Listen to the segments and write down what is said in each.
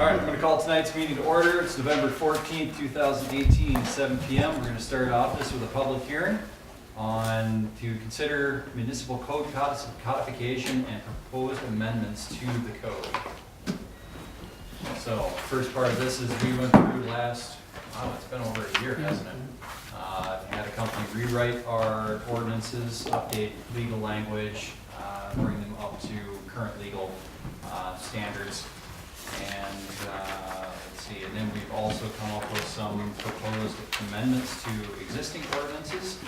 right, I'm going to call tonight's meeting to order. It's November 14th, 2018, 7 p.m. We're going to start off this with a public hearing to consider municipal code codification and proposed amendments to the code. So, first part of this is we went through it's been over a year, hasn't it? Had a company rewrite our ordinances, update legal language, bring them up to current legal standards. And let's see, and then we've also come up with some proposed amendments to existing ordinances.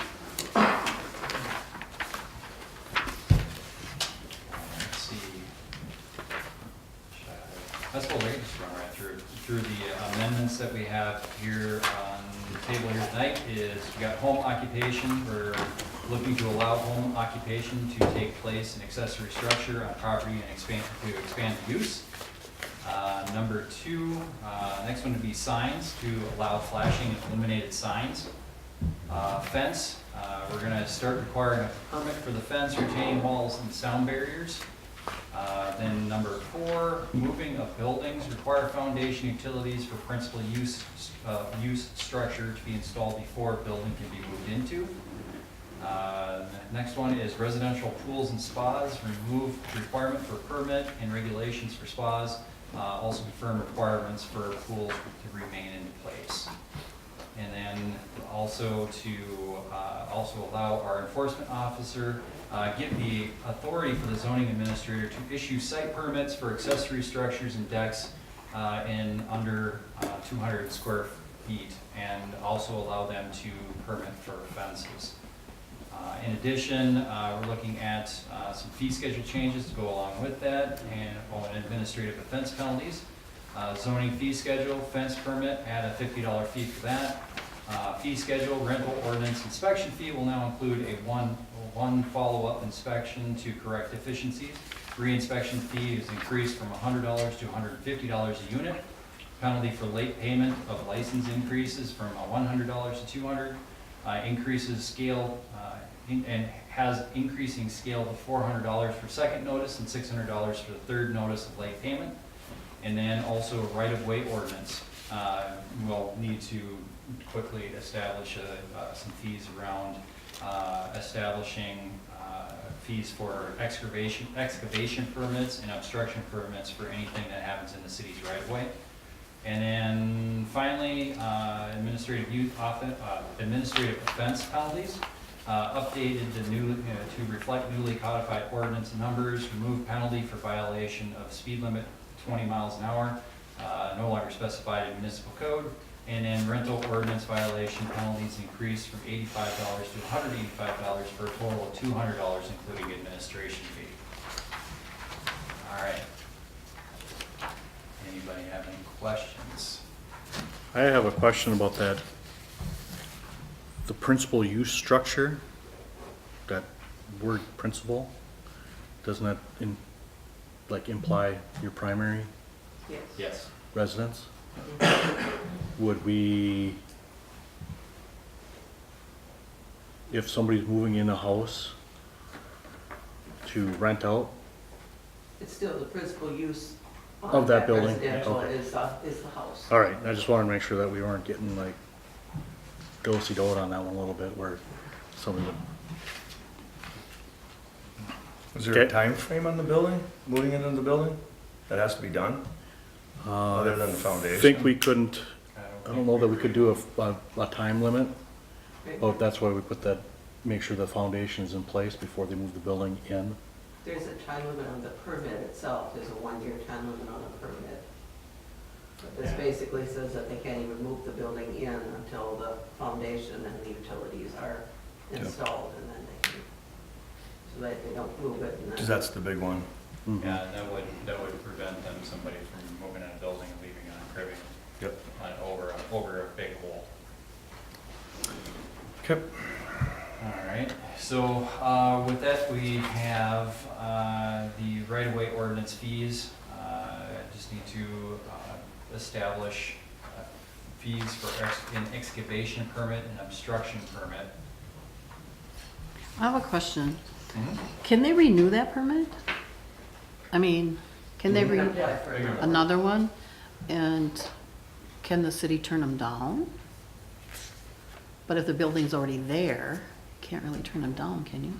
Let's see. That's what we're just run right through the amendments that we have here on the table here tonight. Is we got home occupation. We're looking to allow home occupation to take place in accessory structure on property and expand the use. Number two, next one would be signs, to allow flashing of illuminated signs. Fence, we're going to start requiring a permit for the fence, retaining walls, and sound barriers. Then number four, moving of buildings, require foundation utilities for principal use structure to be installed before a building can be moved into. Next one is residential pools and spas, remove requirement for permit and regulations for spas. Also confirm requirements for pools to remain in place. And then also to allow our enforcement officer, give the authority for the zoning administrator to issue site permits for accessory structures and decks in under 200 square feet, and also allow them to permit for fences. In addition, we're looking at some fee schedule changes to go along with that, and administrative offense penalties. Zoning fee schedule, fence permit, add a $50 fee for that. Fee schedule, rental ordinance inspection fee will now include a one follow-up inspection to correct deficiencies. Re-inspection fee is increased from $100 to $150 a unit. Penalty for late payment of license increases from $100 to $200. Increases scale and has increasing scale to $400 for second notice and $600 for the third notice of late payment. And then also right-of-way ordinance. We'll need to quickly establish some fees around establishing fees for excavation permits and obstruction permits for anything that happens in the city's right-of-way. And then finally, administrative offense penalties. Updated to reflect newly codified ordinance numbers. Remove penalty for violation of speed limit 20 miles an hour, no longer specified in municipal code. And then rental ordinance violation penalties increased from $85 to $185 for a total of $200, including administration fee. All right. Anybody have any questions? I have a question about that. The principal use structure, that word principal, doesn't that imply your primary Yes. residence? Would we, if somebody's moving in a house to rent out, It's still the principal use Of that building? residential Okay. is the house. all right, I just wanted to make sure that we weren't getting like do-si-do on that one a little bit, where somebody would, Is there a Okay. time frame on the building, moving into the building? That has to be done, other than the foundation? think we couldn't, I don't know that we could do a time limit. Well, that's why we put that, make sure the foundation is in place before they move the building in. There's a time limit on the permit itself, there's a 1-year time limit on a permit. But this Yeah. basically says that they can't even move the building in until the foundation and the utilities are installed, and then they can, so that they don't move it and Because then. that's the big one. Mhm. Yeah, that would prevent somebody from moving in a building and leaving it on cribbing Yep. over a big hole. Okay. All right, so with that, we have the right-of-way ordinance fees. Just need to establish fees for an excavation permit and obstruction permit. I have a question. Can they renew that permit? I mean, can they They can renew apply for Bigger another. another one? And can the city turn them down? But if the building's already there, you can't really turn them down, can you?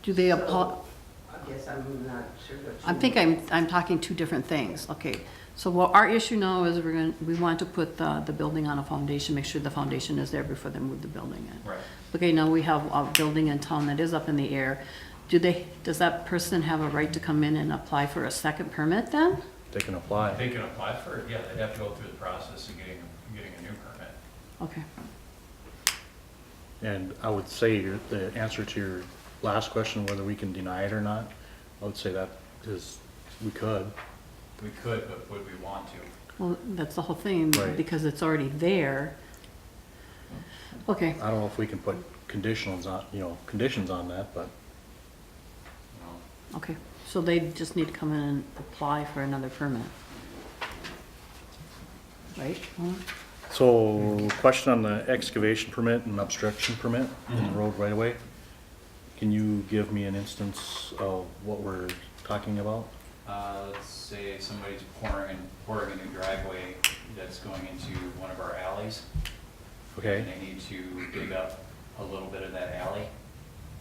Do they apply? So, I guess I'm not sure what you. I think I'm talking two different things. Okay, so what our issue now is we want to put the building on a foundation, make sure the foundation is there before they move the building in. Right. Okay, now we have a building in town that is up in the air. Does that person have a right to come in and apply for a second permit then? They can apply. They can apply for it, yeah, they'd have to go through the process of getting a new permit. Okay, And I would say the answer to your last question, whether we can deny it or not, I would say that is, we could. We could, but would we want to? well, that's the whole thing, Right. because it's already there. Okay, I don't know if we can put conditions on that, but No. okay, so they just need to come in and apply for another permit. Right? Mona? So, question on the excavation permit and obstruction permit in the Mhm. road right away. Can you give me an instance of what we're talking about? Let's say somebody's pouring a new driveway that's going into one of our alleys. And Okay, they need to dig up a little bit of that alley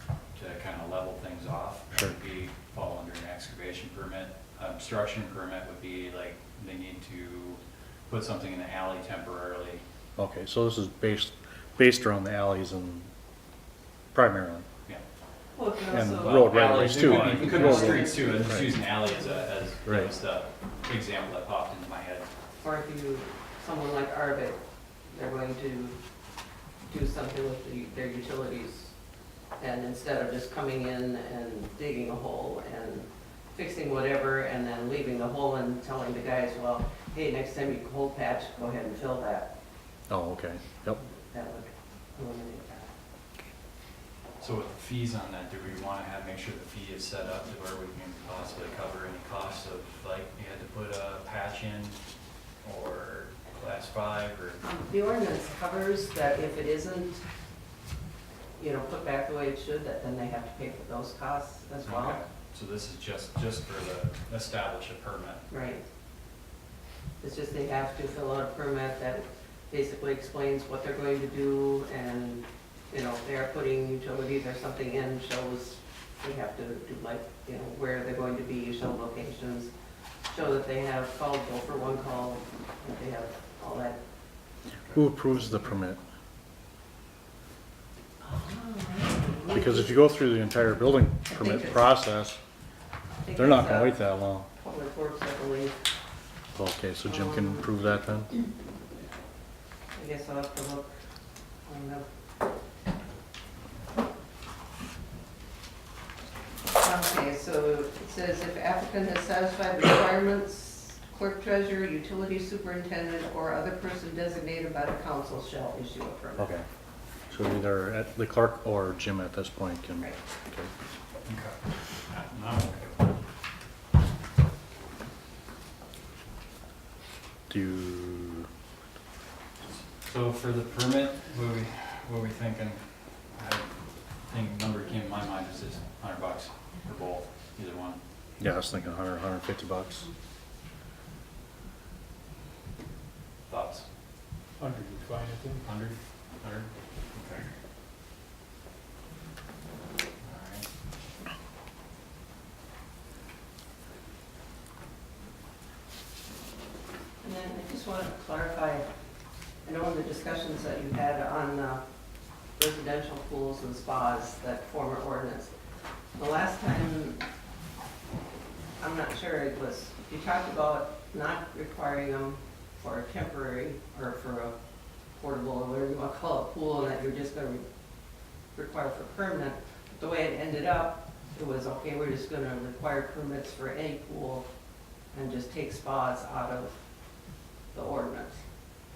to kind of level things off. Sure. That would be, fall under an excavation permit. Obstruction permit would be like, they need to put something in the alley temporarily. okay, so this is based around the alleys and primarily. Yeah. Well, it can And also- the road right Alleys, ways too. It could be Road streets too, I'm just Right. using alley as that Right. was the example that popped into my head. Or if someone like Arvik, they're going to do something with their utilities, and instead of just coming in and digging a hole and fixing whatever, and then leaving the hole and telling the guys, well, hey, next time you hole patch, go ahead and fill that, Oh, okay, yep. that would eliminate that. So with the fees on that, do we want to make sure the fee is set up to where we can possibly cover any costs of, like, you had to put a patch in, or class 5, or? The ordinance covers that if it isn't, put back the way it should, that then they have to pay for those costs as well. Okay. So this is just for the establish a permit. Right. It's just they have to fill out a permit that basically explains what they're going to do, and, if they're putting utilities or something in, shows, they have to do like, where they're going to be, show locations, show that they have called Bill for one call, that they have all that. Who approves the permit? Because if you go through the entire building I think permit it's- process, I think they're not it's, gonna wait that long. Public Works, I believe. Okay, so Jim can approve that then? I guess I'll have to look on the. Okay, so it says if applicant has satisfied the requirements, clerk treasurer, utility superintendent, or other person designated by the council shall issue a permit. Okay. So either at the clerk or Jim at this point can, Right. okay. Okay. Now, okay. Do you, So for the permit, what we thinking? I think number came to my mind is just $100 for both, either one. yeah, I was thinking 100, 150 bucks. Thoughts? 100 is fine, I think. 100? 100? Okay. All right. And then I just wanted to clarify, I know in the discussions that you had on residential pools and spas, that former ordinance, the last time, I'm not sure, it was, you talked about not requiring them for a temporary, or for a portable, or whatever you want to call it, pool, and that you're just going to require for permanent. The way it ended up, it was, okay, we're just going to require permits for any pool and just take spas out of the ordinance.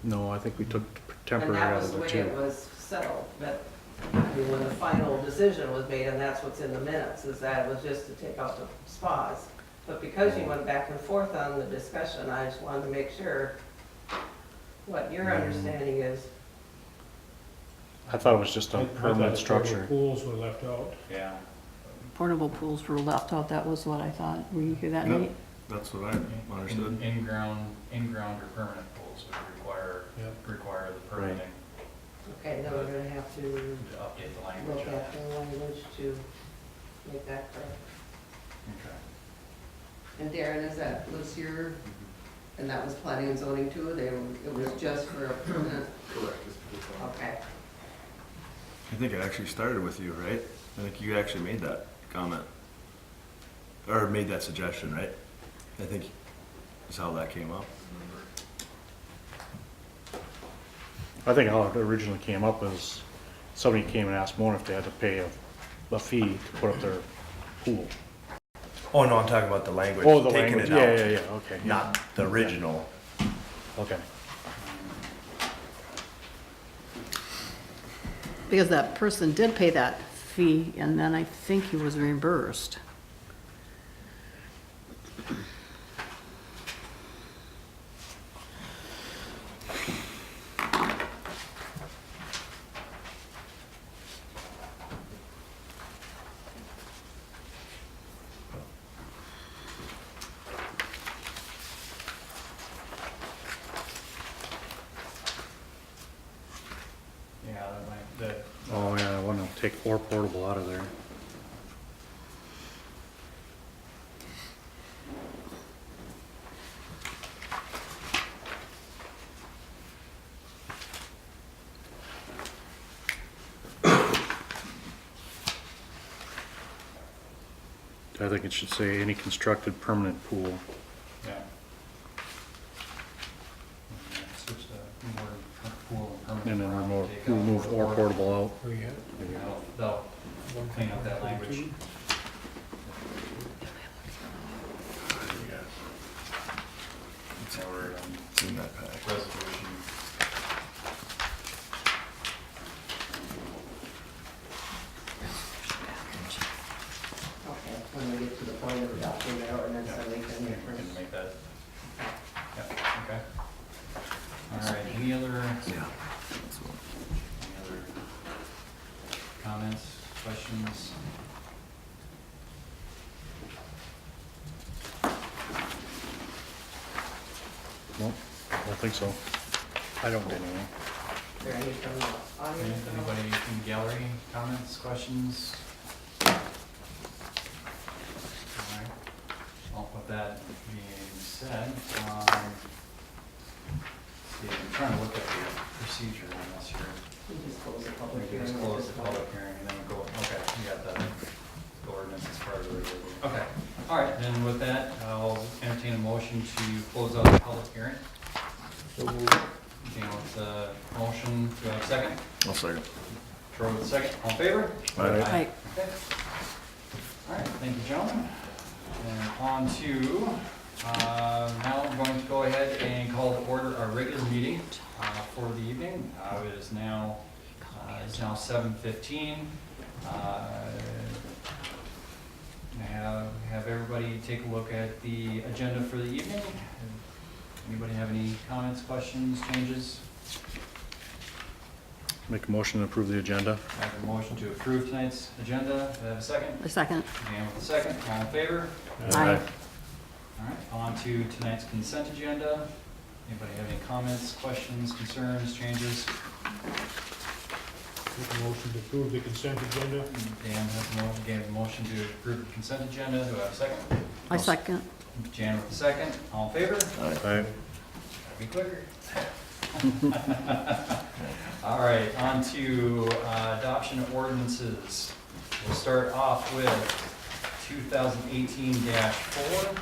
No, I think we took And temporary that out was of the it way it too. was settled, but I mean, when the final decision was made, and that's what's in the minutes, is that it was just to take out the spas. But because you went back and forth on the discussion, I just wanted to make sure what your understanding is. I thought it was just I a thought permanent the portable structure. Pools were left out. Yeah. Portable pools were left out, that was what I thought. Were you hear that, No. Nate? That's what I understood. In-ground or permanent pools would Yep. require the permitting Okay, then we're gonna have to to update the language. look on at it. the language to make that correct. Okay. And Darren, is that was your, and that was planning and zoning too? It was just for a permanent? Correct. Okay. I think it actually started with you, right? I think you actually made that comment. Or made that suggestion, right? I think is how that came up. I think how it originally came up was somebody came and asked Mona if they had to pay a fee to put up their pool. Oh, no, I'm talking about the language. Oh, the taking language, it yeah, out, yeah, yeah, okay. yeah. Not the original. Okay. Because that person did pay that fee, and then I think he was reimbursed. Yeah, that might, that. Oh, yeah, I want to take or portable out of there. I think it should say any constructed permanent pool. Yeah. Switch the more pool and permanent. And then around, take out remove or portable out. Oh, yeah. They'll clean up that language. It's our It's in that pack. resolution. Okay, when we get to the point of adopting the ordinance, then we can. We can make that. Yep, okay. All right, any other comments, questions? Nope, I don't think so. I don't anyway. Is there any from the audience? Anybody in the gallery, comments, questions? All right. Well, with that being said, see, I'm trying to look at the procedure on this here. We just close the We public can hearing. just at close this the point. public hearing and then go, okay, you got that. The ordinance as part of the regular meeting. Okay, all right, then with that, I'll entertain a motion to close out the public hearing. So moved. Okay, with the motion, do I have a second? I'll second. Troy with a second, all in favor? Aye. Aye. Okay. All right, thank you, gentlemen. And on to, now I'm going to go ahead and call to order our regular meeting for the evening. It is now 7:15. Have everybody take a look at the agenda for the evening. Anybody have any comments, questions, changes? Make a motion to approve the agenda. I have a motion to approve tonight's agenda. Do I have a second? A second. Dan with a second. All in favor? Aye. All right, on to tonight's consent agenda. Anybody have any comments, questions, concerns, changes? Make a motion to approve the consent agenda. Dan gave a motion to approve the consent agenda. Do I have a second? I second. Jan with a second. All in favor? Aye. Gotta be quicker. All right, on to adoption of ordinances. We'll start off with 2018-4.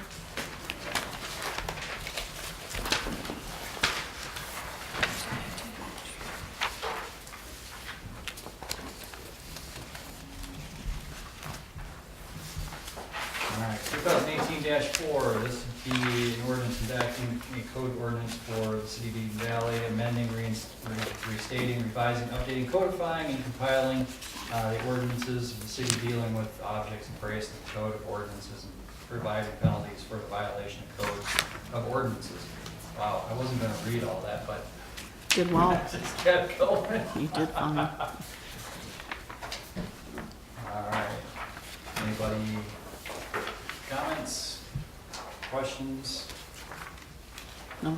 All right, 2018-4, this would be an ordinance adopting a code ordinance for the city of Eden Valley, amending, restating, revising, updating, codifying, and compiling the ordinances of the city dealing with objects embraced in the code of ordinances and providing penalties for the violation of codes of ordinances. Wow, I wasn't gonna read all that, but Did well. I just kept going. You did fine. All right, anybody comments? questions? No? All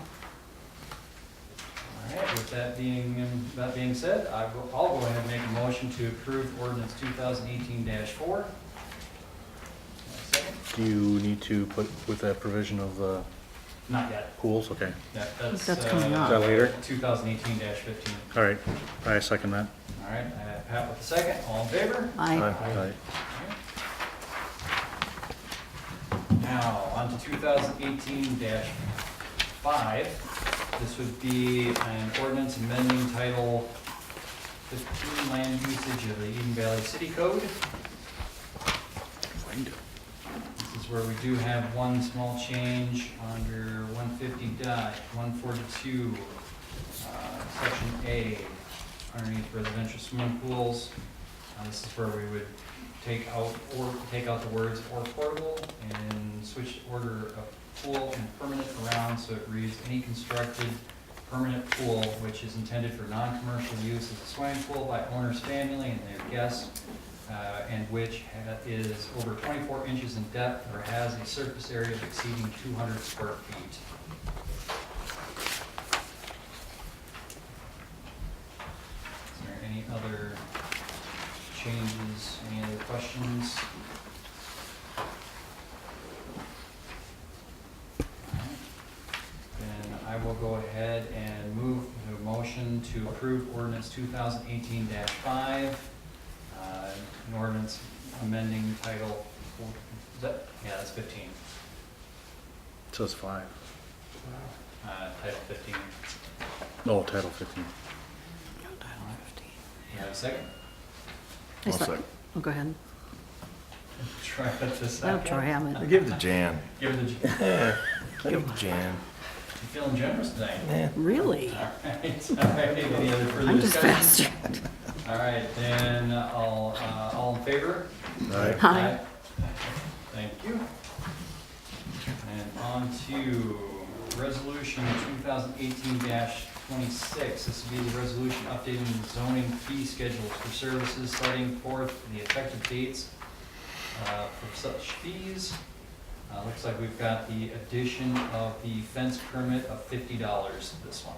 right, with that being said, I'll go ahead and make a motion to approve ordinance 2018-4. Second? Do you need to put with that provision of the Not yet. pools? Okay, That's coming up. Is that later? 2018-15. all right, I second that. All right, I have Pat with the second. All in favor? Aye. Aye. Now, on to 2018-5. This would be an ordinance amending Title 15 Land Usage of the Eden Valley City Code. Find it. This is where we do have one small change under 150.142, Section A, underneath residential swimming pools. This is where we would take out the words "or portable" and switch order of pool and permanent around, so it reads any constructed permanent pool which is intended for non-commercial use as a swimming pool by owner's family and their guests, and which is over 24 inches in depth or has a surface area exceeding 200 square feet. Is there any other changes, any other questions? Then I will go ahead and move the motion to approve ordinance 2018-5, an ordinance amending title, that's 15, It says 5. title 15. No, Title 15. You have a second? I I'll sec- second. Oh, go ahead. Try it this I'll second. try I Hammond. give it to Jan. Give it a, you Give it to Jan. feeling generous tonight? Really? All right, any other further I'm just discussion? faster. All right, then all in favor? Aye. Aye. Thank you. And on to resolution 2018-26. This will be the resolution updating the zoning fee schedules for services, setting forth the effective dates for such fees. Looks like we've got the addition of the fence permit of $50 this one.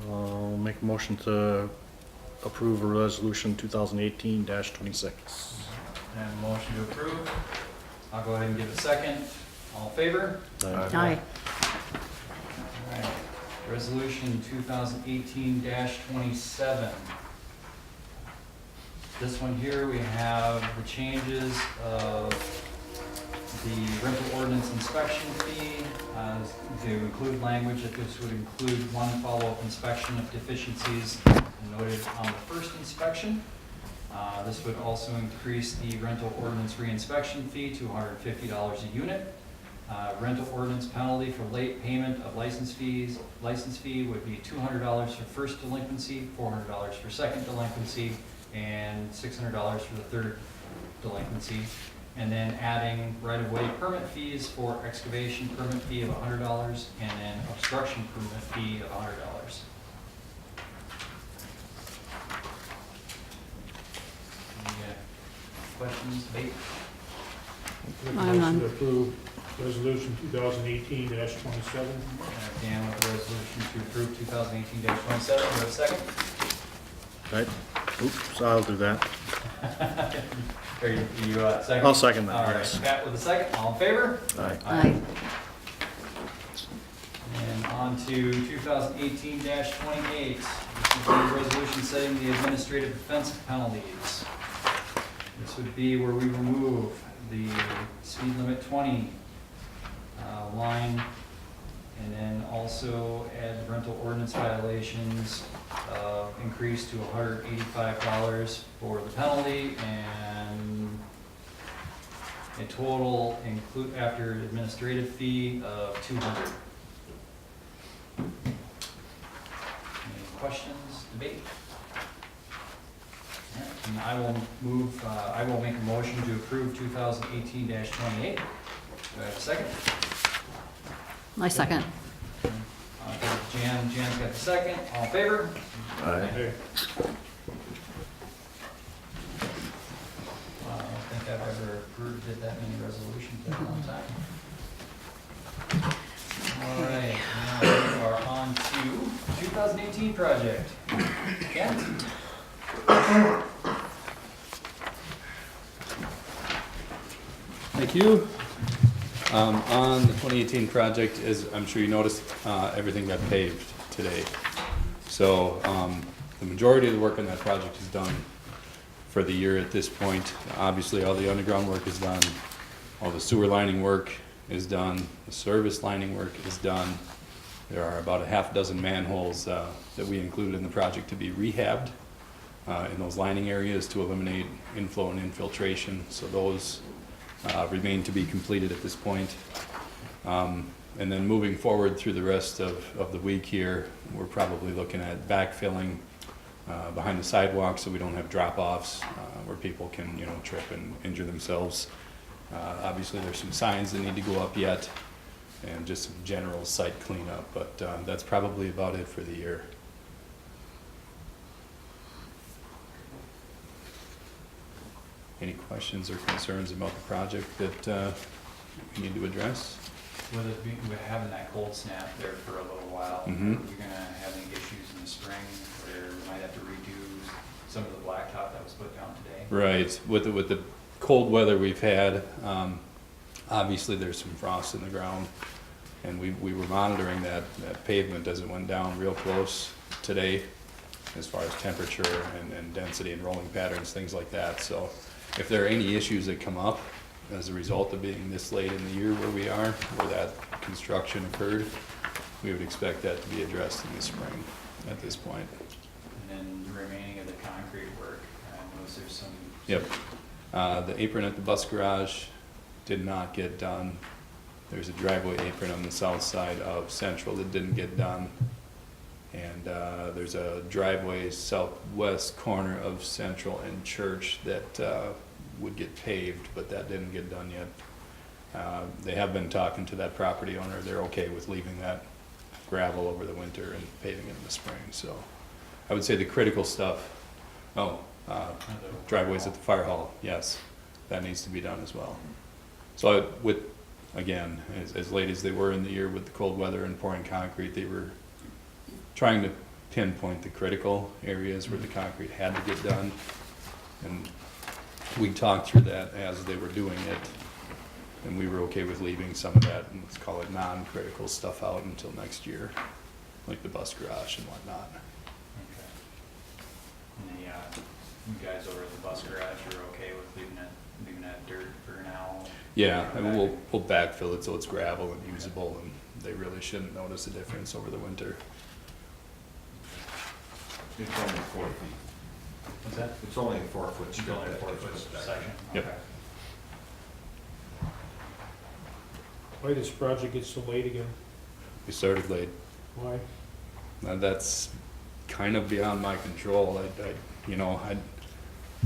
I'll make a motion to approve a resolution 2018-26. And a motion to approve. I'll go ahead and give a second. All in favor? Aye. All right. Resolution 2018-27. This one here, we have the changes of the rental ordinance inspection fee, to include language that this would include one follow-up inspection of deficiencies noted on the first inspection. This would also increase the rental ordinance reinspection fee to $150 a unit. Rental ordinance penalty for late payment of license fee would be $200 for first delinquency, $400 for second delinquency, and $600 for the third delinquency. And then adding right-of-way permit fees for excavation permit fee of $100 and then obstruction permit fee of $100. Any questions, debate? Make a I'm motion none. to approve resolution 2018-27. Dan with the resolution to approve 2018-27, do you have a second? Right? Oops, I'll do that. Are you second? I'll second that, All right, yes. Pat with a second, all in favor? Aye. Aye. And on to 2018-28. This is the resolution setting the administrative offense penalties. This would be where we remove the speed limit 20 line, and then also add rental ordinance violations, increase to $185 for the penalty, and a total include after administrative fee of $200. Any questions, debate? All right, and I will make a motion to approve 2018-28. Do I have a second? I second. Jan's got the second, all in favor? Aye. Hey, I don't think I've ever approved project. Kent? Thank you. On the 2018 project, as I'm sure you noticed, everything got paved today. So the majority of the work on that project is done for the year at this point. Obviously, all the underground work is done, all the sewer lining work is done, the service lining work is done. There are about a half dozen manholes that we included in the project to be rehabbed in those lining areas to eliminate inflow and infiltration. So those remain to be completed at this point. And then moving forward through the rest of the week here, we're probably looking at backfilling behind the sidewalk so we don't have drop-offs where people can, you know, trip and injure themselves. Obviously, there's some signs that need to go up yet and just some general site cleanup, but that's probably about it for the year. Any questions or concerns about the project that we need to address? With it being, with having that cold snap there for a little while, Mhm. are we gonna have any issues in the spring where we might have to redo some of the blacktop that was put down today? Right, with the cold weather we've had, obviously there's some frost in the ground, and we were monitoring that pavement as it went down real close today, as far as temperature and density and rolling patterns, things like that. So if there are any issues that come up as a result of being this late in the year where we are, where that construction occurred, we would expect that to be addressed in the spring at this point. And then the remaining of the concrete work, I noticed there's some. Yep. The apron at the bus garage did not get done. There's a driveway apron on the south side of Central that didn't get done. And there's a driveway southwest corner of Central and Church that would get paved, but that didn't get done yet. They have been talking to that property owner. They're okay with leaving that gravel over the winter and paving it in the spring. So I would say the critical stuff, driveways at the fire hall, yes, that needs to be done as well. So with, again, as late as they were in the year with the cold weather and pouring concrete, they were trying to pinpoint the critical areas where the concrete had to get done. And we talked through that as they were doing it, and we were okay with leaving some of that, and let's call it non-critical stuff out until next year, like the bus garage and whatnot. Okay. And the, you guys over at the bus garage are okay with leaving that dirt for now? Yeah, I mean, we'll backfill it so it's gravel and usable, and they really shouldn't notice a difference over the winter. It's only 4 feet. What's that? It's only a 4-foot Still in a 4-foot section? Yep. Okay. Why this project gets so late again? We started late. Why? Now, that's kind of beyond my control. I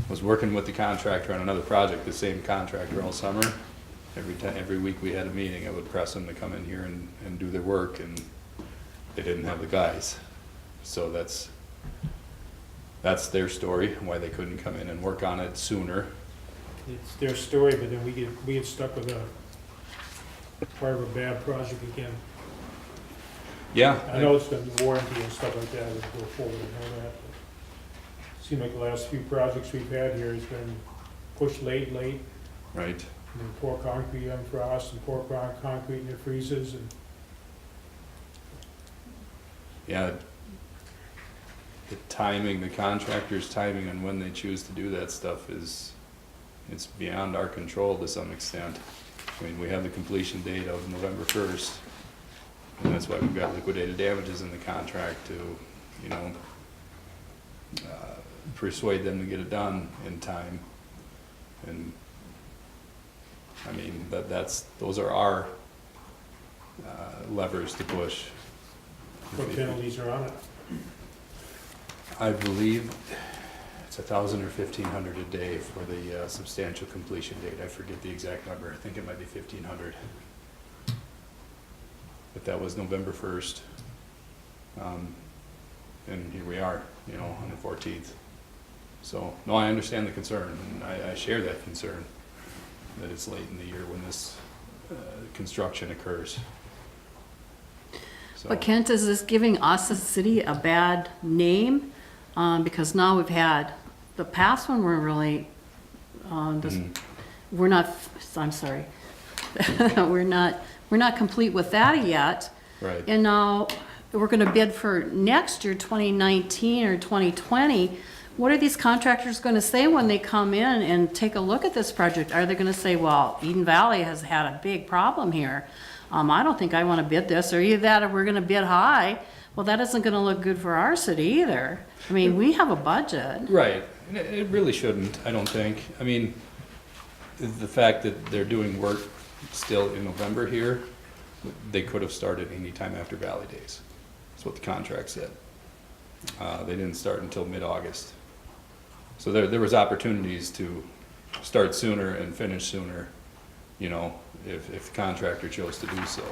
was working with the contractor on another project, the same contractor all summer. Every week we had a meeting, I would press them to come in here and do their work, and they didn't have the guys. So that's their story, why they couldn't come in and work on it sooner. It's their story, but then we get stuck with a part of a bad project again. Yeah. I know it's been warranty and stuff like that, would go forward and all that. But seems like the last few projects we've had here has been pushed late, Right. and then pour concrete on frost and pour concrete and it freezes and Yeah. The timing, the contractor's timing on when they choose to do that stuff it's beyond our control to some extent. I mean, we have the completion date of November 1st, and that's why we've got liquidated damages in the contract to, you know, persuade them to get it done in time. And, I mean, those are our levers to push. what penalties are on it. I believe it's 1,000 or 1,500 a day for the substantial completion date. I forget the exact number. I think it might be 1,500. But that was November 1st. And here we are, you know, on the 14th. So, no, I understand the concern, and I share that concern, that it's late in the year when this construction occurs. so. But Kent, is this giving us as a city a bad name? Because now we've had, the past one were really, we're not, I'm sorry. We're not complete with that yet. Right. And now we're gonna bid for next year, 2019 or 2020. What are these contractors gonna say when they come in and take a look at this project? Are they gonna say, well, Eden Valley has had a big problem here. I don't think I wanna bid this, or either that or we're gonna bid high. Well, that isn't gonna look good for our city either. I mean, we have a budget. Right, and it really shouldn't, I don't think. I mean, the fact that they're doing work still in November here, they could have started anytime after Valley Days. That's what the contract said. They didn't start until mid-August. So there was opportunities to start sooner and finish sooner, you know, if the contractor chose to do so.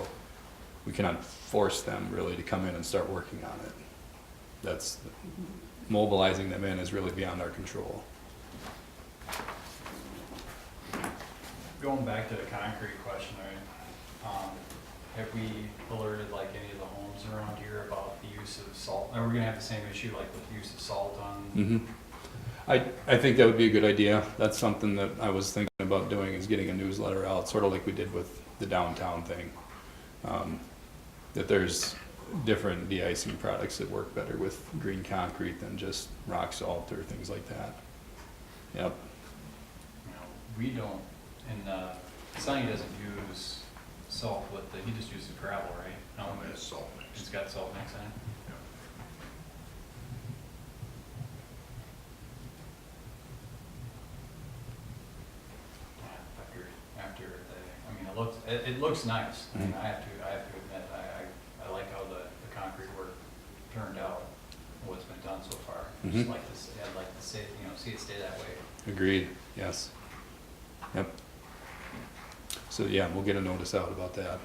We cannot force them really to come in and start working on it. That's, mobilizing them in is really beyond our control. Going back to the concrete question, right? Have we alerted like any of the homes around here about the use of salt? Are we gonna have the same issue like with the use of salt on? I think that would be a good idea. That's something that I was thinking about doing, is getting a newsletter out, sort of like we did with the downtown thing. That there's different de-icing products that work better with green concrete than just rock salt or things like that. Yep. You know, we don't, and Sonny doesn't use salt with the, he just uses gravel, right? No, It's salt mix. it's got salt mix in it. After the, I mean, it looks nice. I mean, I have to admit, I like how the concrete work turned out, what's been done so far. Just like this, I'd like to see, you know, see it stay that way. Agreed, yes. Yep. So, yeah, we'll get a notice out about that.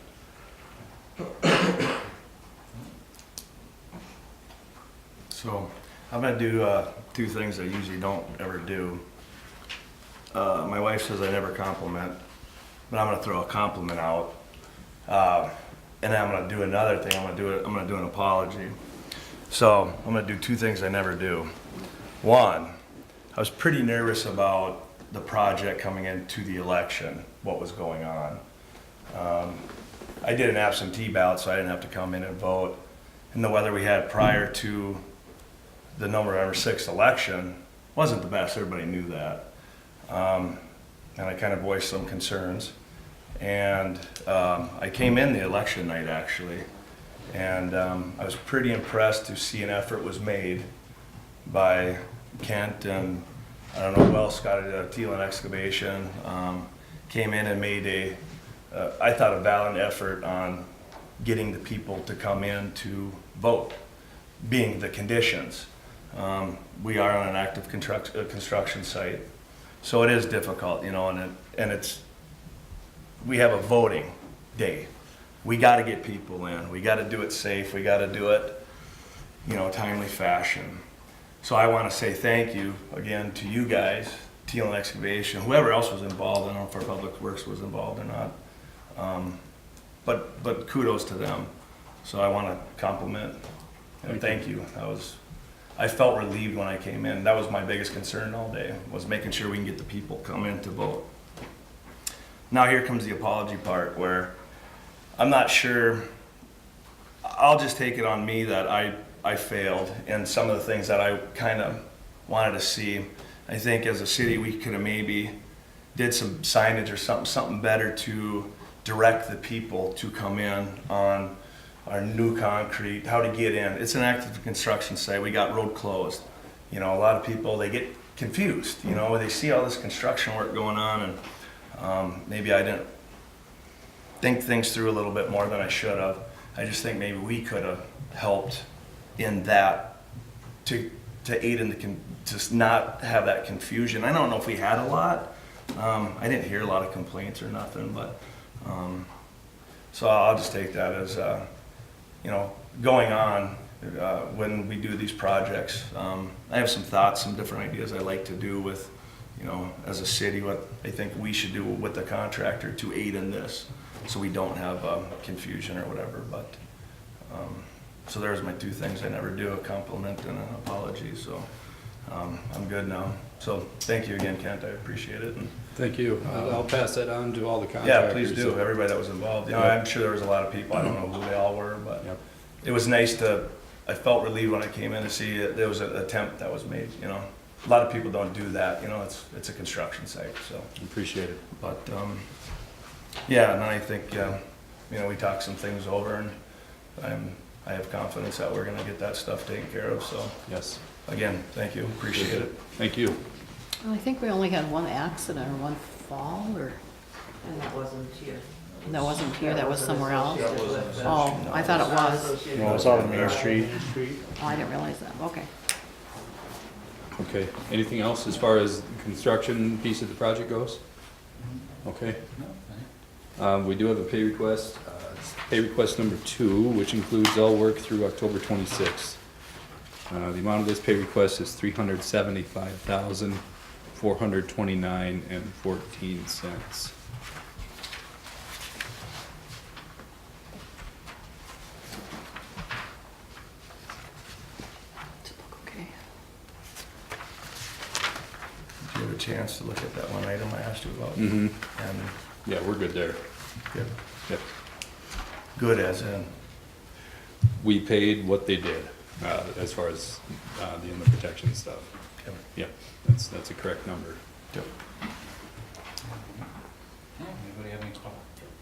So I'm gonna do two things I usually don't ever do. My wife says I never compliment, but I'm gonna throw a compliment out. And then I'm gonna do another thing. I'm gonna do an apology. So I'm gonna do two things I never do. One, I was pretty nervous about the project coming into the election, what was going on. I did an absentee ballot, so I didn't have to come in and vote. And the weather we had prior to the November 6th election wasn't the best. Everybody knew that. And I kind of voiced some concerns. And I came in the election night, actually. And I was pretty impressed to see an effort was made by Kent and I don't know who else got it, Thielen Excavation, came in and made I thought a valiant effort on getting the people to come in to vote, being the conditions. We are on an active construction site, so it is difficult, you know, and we have a voting day. We got to get people in. We got to do it safe. We got to do it, you know, timely fashion. So I want to say thank you again to you guys, Thielen Excavation, whoever else was involved. I don't know if our Public Works was involved or not, but kudos to them. So I want to compliment and thank you. I felt relieved when I came in. That was my biggest concern all day, was making sure we can get the people come in to vote. Now here comes the apology part, where I'm not sure. I'll just take it on me that I failed in some of the things that I kind of wanted to see. I think as a city we could have maybe did some signage or something better to direct the people to come in on our new concrete, how to get in. It's an active construction site. We got road closed. You know, a lot of people, they get confused. You know, they see all this construction work going on, and maybe I didn't think things through a little bit more than I should have. I just think maybe we could have helped in that to aid in to not have that confusion. I don't know if we had a lot. I didn't hear a lot of complaints or nothing, but so I'll just take that as you know, going on when we do these projects. I have some thoughts, some different ideas I like to do with, you know, as a city, what I think we should do with the contractor to aid in this, so we don't have confusion or whatever. But So there's my two things I never do, a compliment and an apology, so I'm good now. So thank you again, Kent, I appreciate it. And Thank you. I'll pass that on to all the contractors. yeah, please do, everybody that was involved. You know, I'm sure there was a lot of people, I don't know who they all were, but Yep. it was nice I felt relieved when I came in to see that there was an attempt that was made, you know. A lot of people don't do that, you know, it's a construction site, so. Appreciate it. But, yeah, and I think, you know, we talked some things over and I have confidence that we're gonna get that stuff taken care of, so. Yes. Again, thank you, appreciate it. Thank you. And I think we only had one accident or one fall, or, And that wasn't here. that wasn't here, that was somewhere else? Associated with, Oh, I thought it was. associated No, it's with- out on Main Street. Main Street. Oh, I didn't realize that, okay. Okay. Anything else as far as the construction piece of the project goes? Okay. No, We do have a pay request. It's pay request number 2, which includes all work through October 26th. The amount of this pay request is $375,429.14. Okay. Did you have a chance to look at that one item I asked you about? Mm-hmm. And Yeah, we're good there. good, Yep. good as in, We paid what they did, as far as, the inland protection stuff. Yep. Yep, that's a correct number. Yep. Anybody have any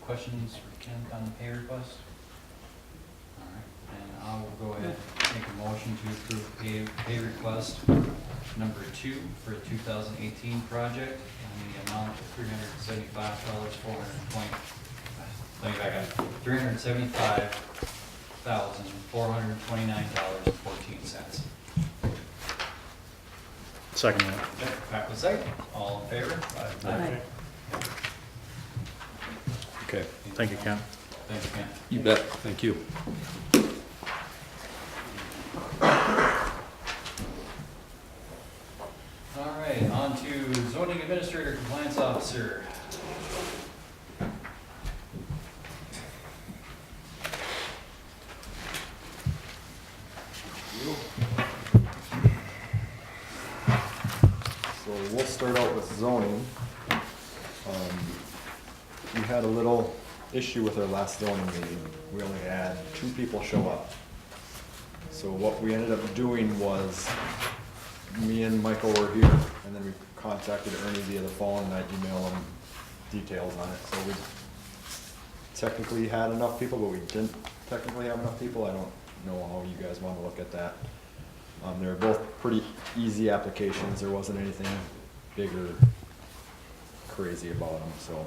questions for Ken on the pay request? All right, and I will go ahead and make a motion to approve pay request number 2 for the 2018 project in the amount of $375,420. Let me back up. $375,429.14. Second that. Okay, Pat was second. All in favor? Aye. Okay. Thank you, Ken. Thank you, Ken. You bet, thank you. All right, on to zoning administrator compliance officer. So we'll start out with zoning. We had a little issue with our last zoning meeting. We only had 2 people show up. So what we ended up doing was, me and Michael were here, and then we contacted Ernie via the phone, and I emailed him details on it. So we technically had enough people, but we didn't technically have enough people. I don't know how you guys want to look at that. They were both pretty easy applications. There wasn't anything big or crazy about them, so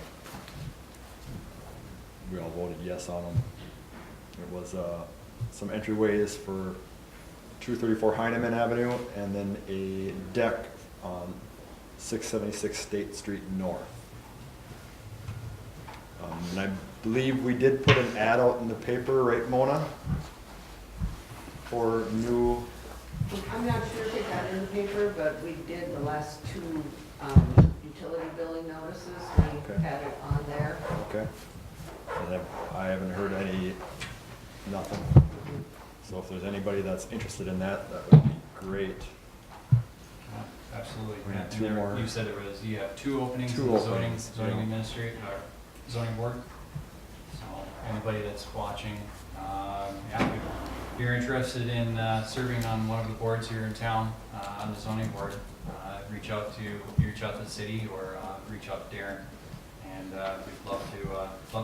we all voted yes on them. It was some entryways for 234 Heineman Avenue, and then a deck on 676 State Street North. And I believe we did put an ad out in the paper, right, Mona? For new. I'm not sure if it got in the paper, but we did the last 2 utility billing notices. We Okay. had it on there. Okay. And I haven't heard nothing. So if there's anybody that's interested in that, that would be great. Absolutely. We need And 2 there- more. You said you have 2 openings 2 in the zoning openings, yeah. administrator, or zoning board. So anybody that's watching, yeah, if you're interested in serving on one of the boards here in town, on the zoning board, reach out to the city or reach out to Darren. And we'd love to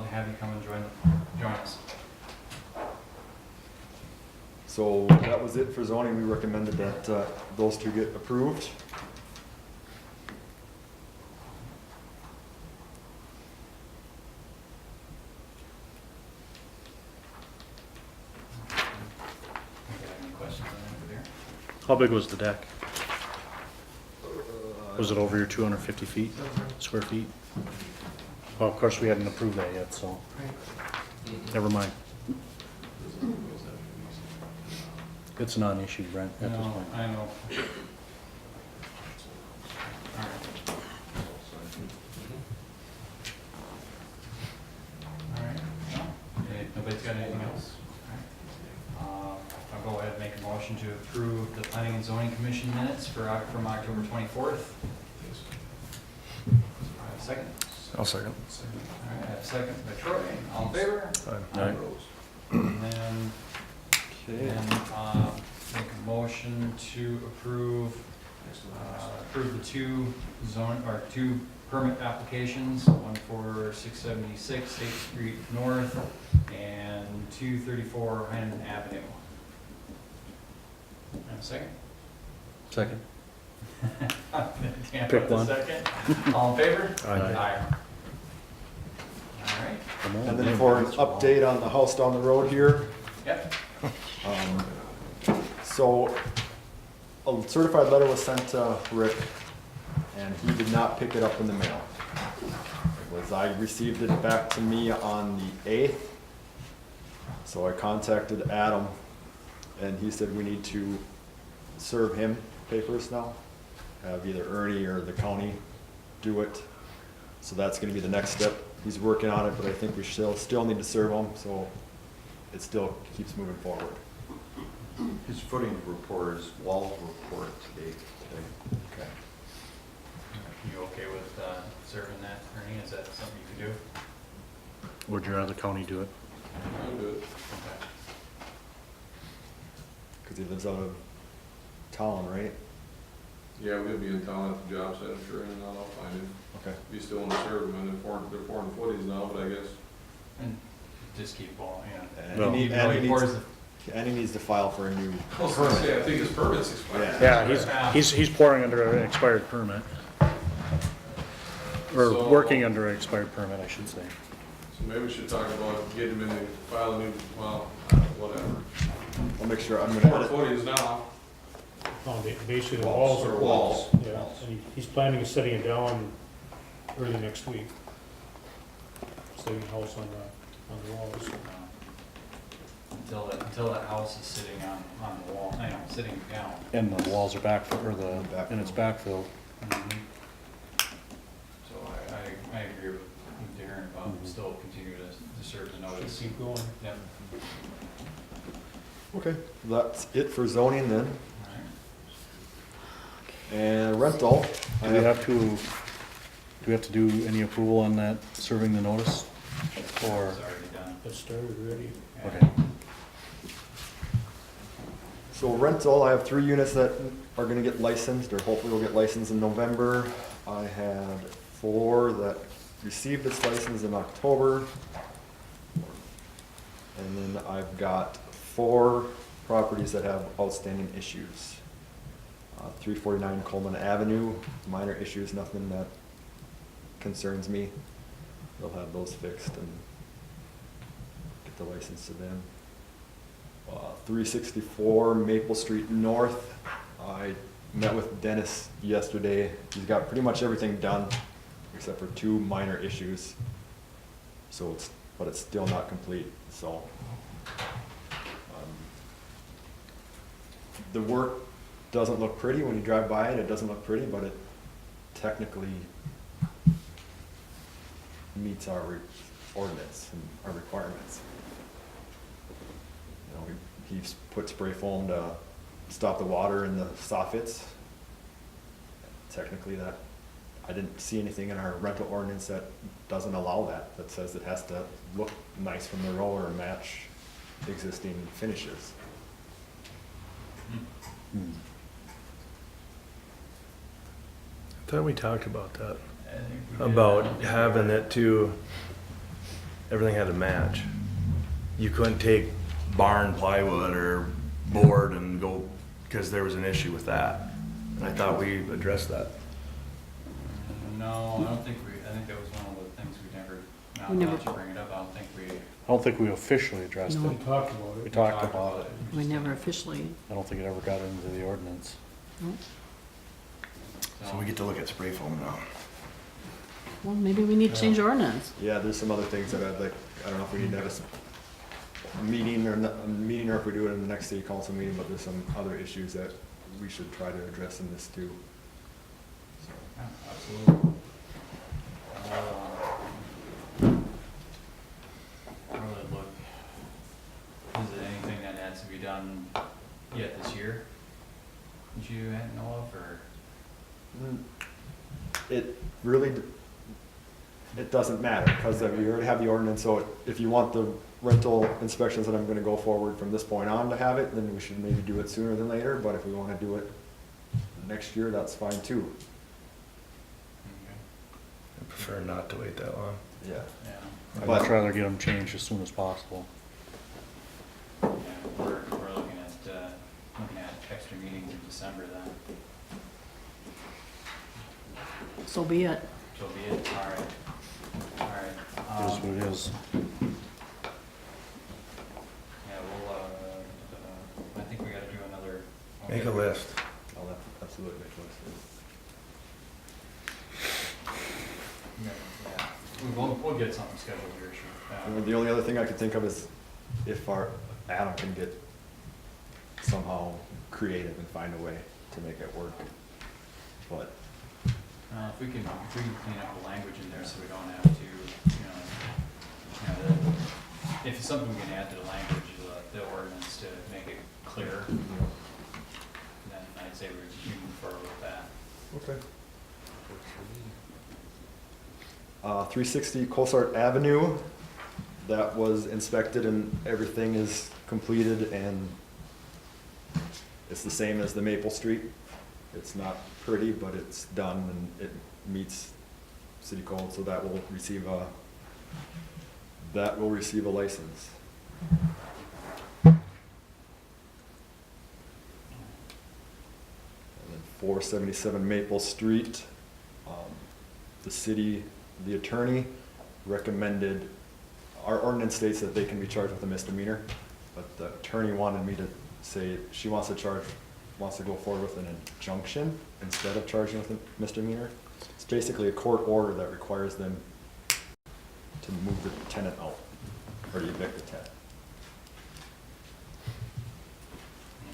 have you come and join us. So that was it for zoning. We recommended that those 2 get approved. Any questions on that over there? How big was the deck? Was it over your 250 feet, square feet? Well, of course, we hadn't approved that yet, so never mind. It's a non-issue, Brent, at this No, point. I know. All right. All right, well, nobody's got anything else? All right. motion to approve the planning and zoning commission minutes from October 24th. Second? I'll second. All right, I have a second by Troy. All in favor? Aye. And then, make a motion to approve the two permit applications, one for 676 8th Street North and 234 Hyndman Avenue. Have a second? Second. Dan, Pick the one. Second. All in favor? Aye. All right. Come on, And then man. for an update on the house down the road here, Yep. so a certified letter was sent to Rick, and he did not pick it up in the mail. I received it back to me on the 8th, so I contacted Adam, and he said we need to serve him papers now, have either Ernie or the county do it. So that's gonna be the next step. He's working on it, but I think we still need to serve him, so it still keeps moving forward. His footing report, his wall report today. Okay. You okay with serving that, Ernie? Is that something you can do? Would you rather county do it? I'll do it. Okay. Cause he lives out of town, right? Yeah, we'll be in town at the job site, I'm sure, and I'll find him. Okay. If you still want to serve him, and they're pouring the footies now, but I guess. And just keep going, yeah. And Well- he, Even though he pours and he needs to file for a new I was gonna permit. say, I think his permit's expired. Yeah, he's pouring under an expired permit. Or So- working under an expired permit, I should say. So maybe we should talk about getting him in the file a new, well, whatever. I'll make sure, I'm gonna Pouring edit. footies now. Basically, the Walls, walls are or walls. Yeah, and he's planning on setting it down early next week. Setting the house on the walls. Until that house is sitting on the wall, sitting down. And the walls are back, or Backfilled. and it's backfilled. So I agree with Darren about still continue to serve the Should notice. keep going. Yep. Okay, that's it for zoning then. All right. And rental. I Do we have to do any approval on that, serving the notice? Or, It's already done. It started already. okay, So rental, I have 3 units that are gonna get licensed, or hopefully will get licensed in November. I had 4 that received its license in October. And then I've got 4 properties that have outstanding issues. 349 Coleman Avenue, minor issues, nothing that concerns me. They'll have those fixed and get the license to them. 364 Maple Street North. I met with Dennis yesterday. He's got pretty much everything done except for 2 minor issues. So but it's still not complete, so. The work doesn't look pretty when you drive by it. It doesn't look pretty, but it technically meets our ordinance and our requirements. You know, he's put spray foam to stop the water in the soffits. Technically that, I didn't see anything in our rental ordinance that doesn't allow that, that says it has to look nice from the roller and match existing finishes. I thought we talked about that, I think we did. about having it to, everything had to match. You couldn't take barn plywood or board and go, because there was an issue with that. And I thought we addressed that. No, I think that was one of the things we never, now We never- that you bring it up, I don't think we. I don't think we officially addressed No. it. We talked about We it. talked about it. We never officially, I don't think it ever got into the ordinance. So we get to look at spray foam now. well, maybe we need to change ordinance. Yeah, there's some other things that I'd like, I don't know if we need to have a meeting or not, a meeting or if we do it in the next city council meeting, but there's some other issues that we should try to address in this too. Yeah, absolutely. Really look, is there anything that has to be done yet this year? it really, it doesn't matter, because we already have the ordinance, so if you want the rental inspections that I'm gonna go forward from this point on to have it, then we should maybe do it sooner than later, but if we wanna do it next year, that's fine too. I prefer not to wait that long. Yeah. Yeah, I'd But- much rather get them changed as soon as possible. yeah, we're looking at extra meetings in December then. So be it. So be it, all right. All right. It is what it is. Yeah, we'll, I think we gotta do another. Make a list. I'll absolutely make a list. Yeah, we'll get something scheduled here, sure. The only other thing I could think of is if our Adam can get somehow creative and find a way to make it work. But If we can clean up the language in there so we don't have to, if it's something we can add to the language, the ordinance to make it clear, then I'd say we move forward with that. okay. 360 Colsart Avenue, that was inspected and everything is completed, and it's the same as the Maple Street. It's not pretty, but it's done and it meets city code, so that will receive a license. And then 477 Maple Street, the city, the attorney recommended, our ordinance states that they can be charged with a misdemeanor, but the attorney wanted me to say she wants to go forward with an injunction instead of charging with a misdemeanor. It's basically a court order that requires them to move the tenant out, or to evict the tenant.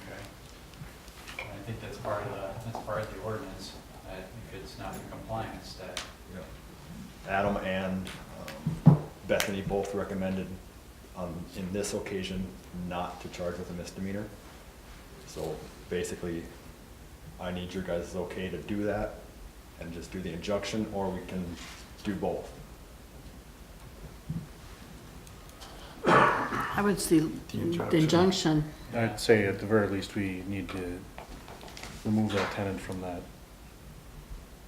Okay. I think that's part of the ordinance, that if it's not in compliance, that. Adam and Bethany both recommended, in this occasion, not to charge with a misdemeanor. So basically, I need your guys' okay to do that and just do the injunction, or we can do both. I would see the injunction. I'd say at the very least, we need to remove that tenant from that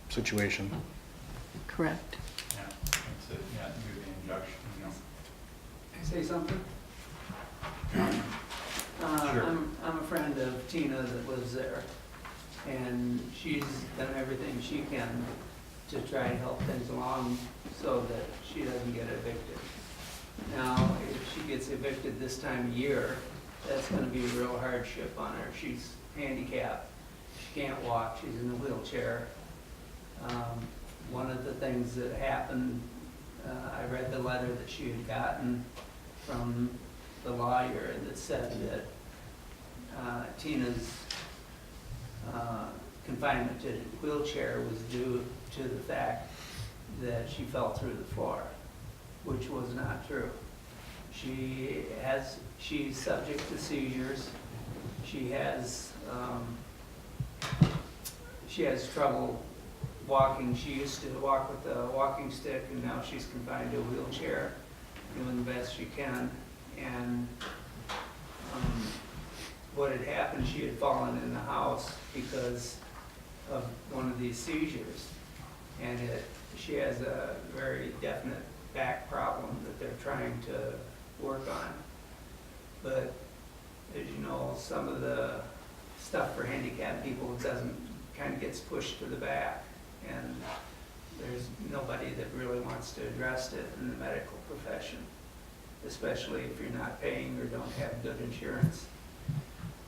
situation. Correct. Yeah, that's it, yeah, do the injunction, Can I say something? Sure. I'm a friend of Tina that lives there, and she's done everything she can to try and help things along so that she doesn't get evicted. Now, if she gets evicted this time of year, that's gonna be a real hardship on her. She's handicapped, she can't walk, she's in a wheelchair. One of the things that happened, I read the letter that she had gotten from the lawyer that said that Tina's confinement to a wheelchair was due to the fact that she fell through the floor, which was not true. She's subject to seizures. She has trouble walking. She used to walk with a walking stick, and now she's confined to a wheelchair, doing the best she can. And what had happened, she had fallen in the house because of one of these seizures. And she has a very definite back problem that they're trying to work on. But as you know, some of the stuff for handicapped people kind of gets pushed to the back. And there's nobody that really wants to address it in the medical profession, especially if you're not paying or don't have good insurance.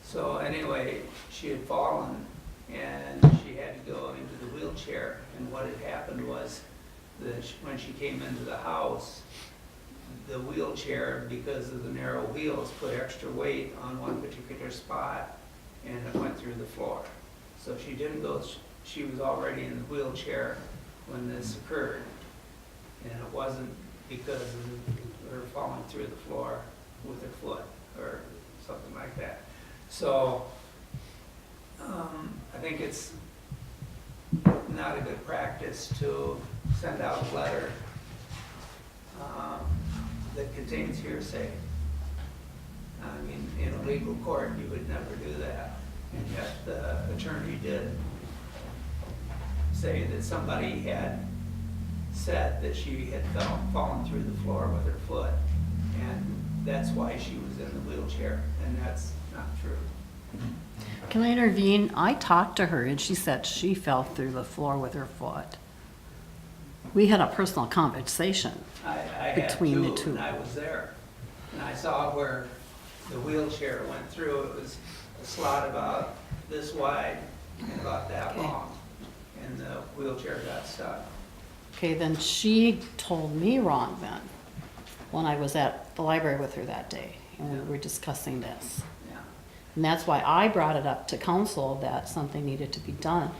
So anyway, she had fallen and she had to go into the wheelchair. And what had happened was that when she came into the house, the wheelchair, because of the narrow wheels, put extra weight on one particular spot and it went through the floor. So she didn't go, she was already in the wheelchair when this occurred. And it wasn't because of her falling through the floor with her foot or something like that. So I think it's not a good practice to send out a letter that contains hearsay. I mean, in a legal court, you would never do that, and yet the attorney did say that somebody had said that she had fallen through the floor with her foot, and that's why she was in the wheelchair, and that's not true. Can I intervene? I talked to her and she said she fell through the floor with her foot. We had a personal conversation. I had Between the too, two. and I was there, and I saw where the wheelchair went through. It was a slot about this wide and about that Okay. long, and the wheelchair got stuck. Okay, then she told me wrong then, when I was at the library with her that day, and we were discussing this. Yeah. And that's why I brought it up to council that something needed to be done,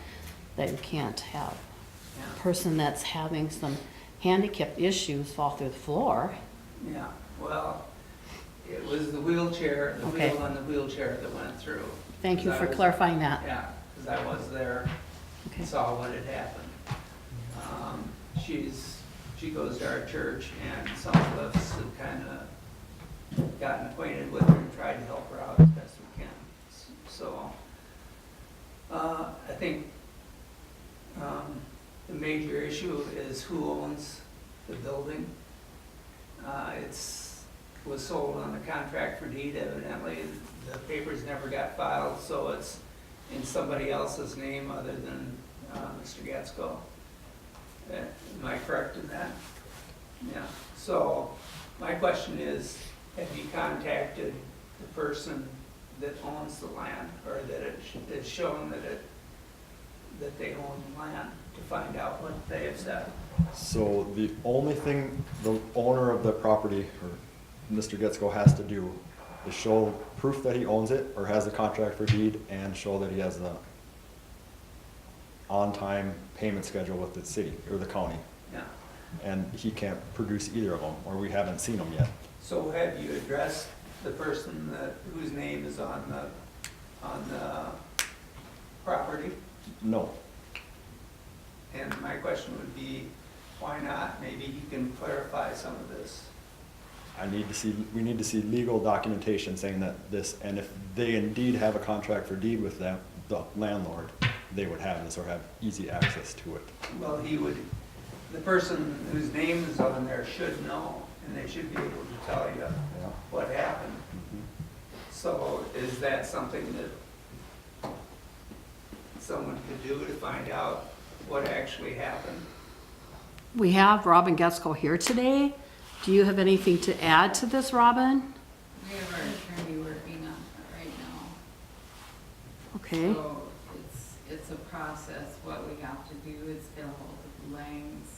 that you can't have Yeah. a person that's having some handicap issues fall through the floor. Yeah, well, it was the wheelchair, the Okay. wheel on the wheelchair that went through. Thank you 'Cause for I was- clarifying that. Yeah, because I was there, Okay. saw what had happened. She goes to our church, and some of us have kind of gotten acquainted with her and tried to help her out as best we can. So, I think the major issue is who owns the building. Was sold on a contract for deed evidently. The papers never got filed, so it's in somebody else's name other than Mr. Getsko. Am I correct in that? Yeah. So my question is, have you contacted the person that owns the land, or that it's shown that they own the land, to find out what they have said? So the only thing the owner of the property, or Mr. Getsko, has to do is show proof that he owns it or has the contract for deed, and show that he has the on-time payment schedule with the city or the county. Yeah. And he can't produce either of them, or we haven't seen them yet. So have you addressed the person whose name is on the property? No. And my question would be, why not? Maybe he can clarify some of this. We need to see legal documentation saying that this, and if they indeed have a contract for deed with them, the landlord, they would have this or have easy access to it. Well, the person whose name is on there should know, and they should be able to tell you Yeah. what happened. So is that something that someone could do to find out what actually happened? We have Robin Getsko here today. Do you have anything to add to this, Robin? We have our attorney working on it right now. Okay. So it's a process. What we have to do is get a hold of the Langs.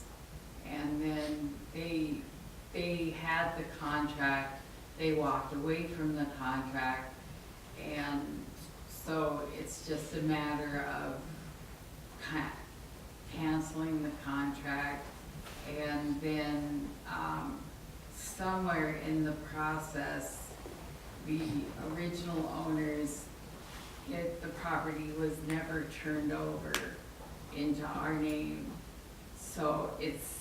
And then they had the contract, they walked away from the contract. And so it's just a matter of canceling the contract. And then somewhere in the process, the original owners, the property was never turned over into our name. So it's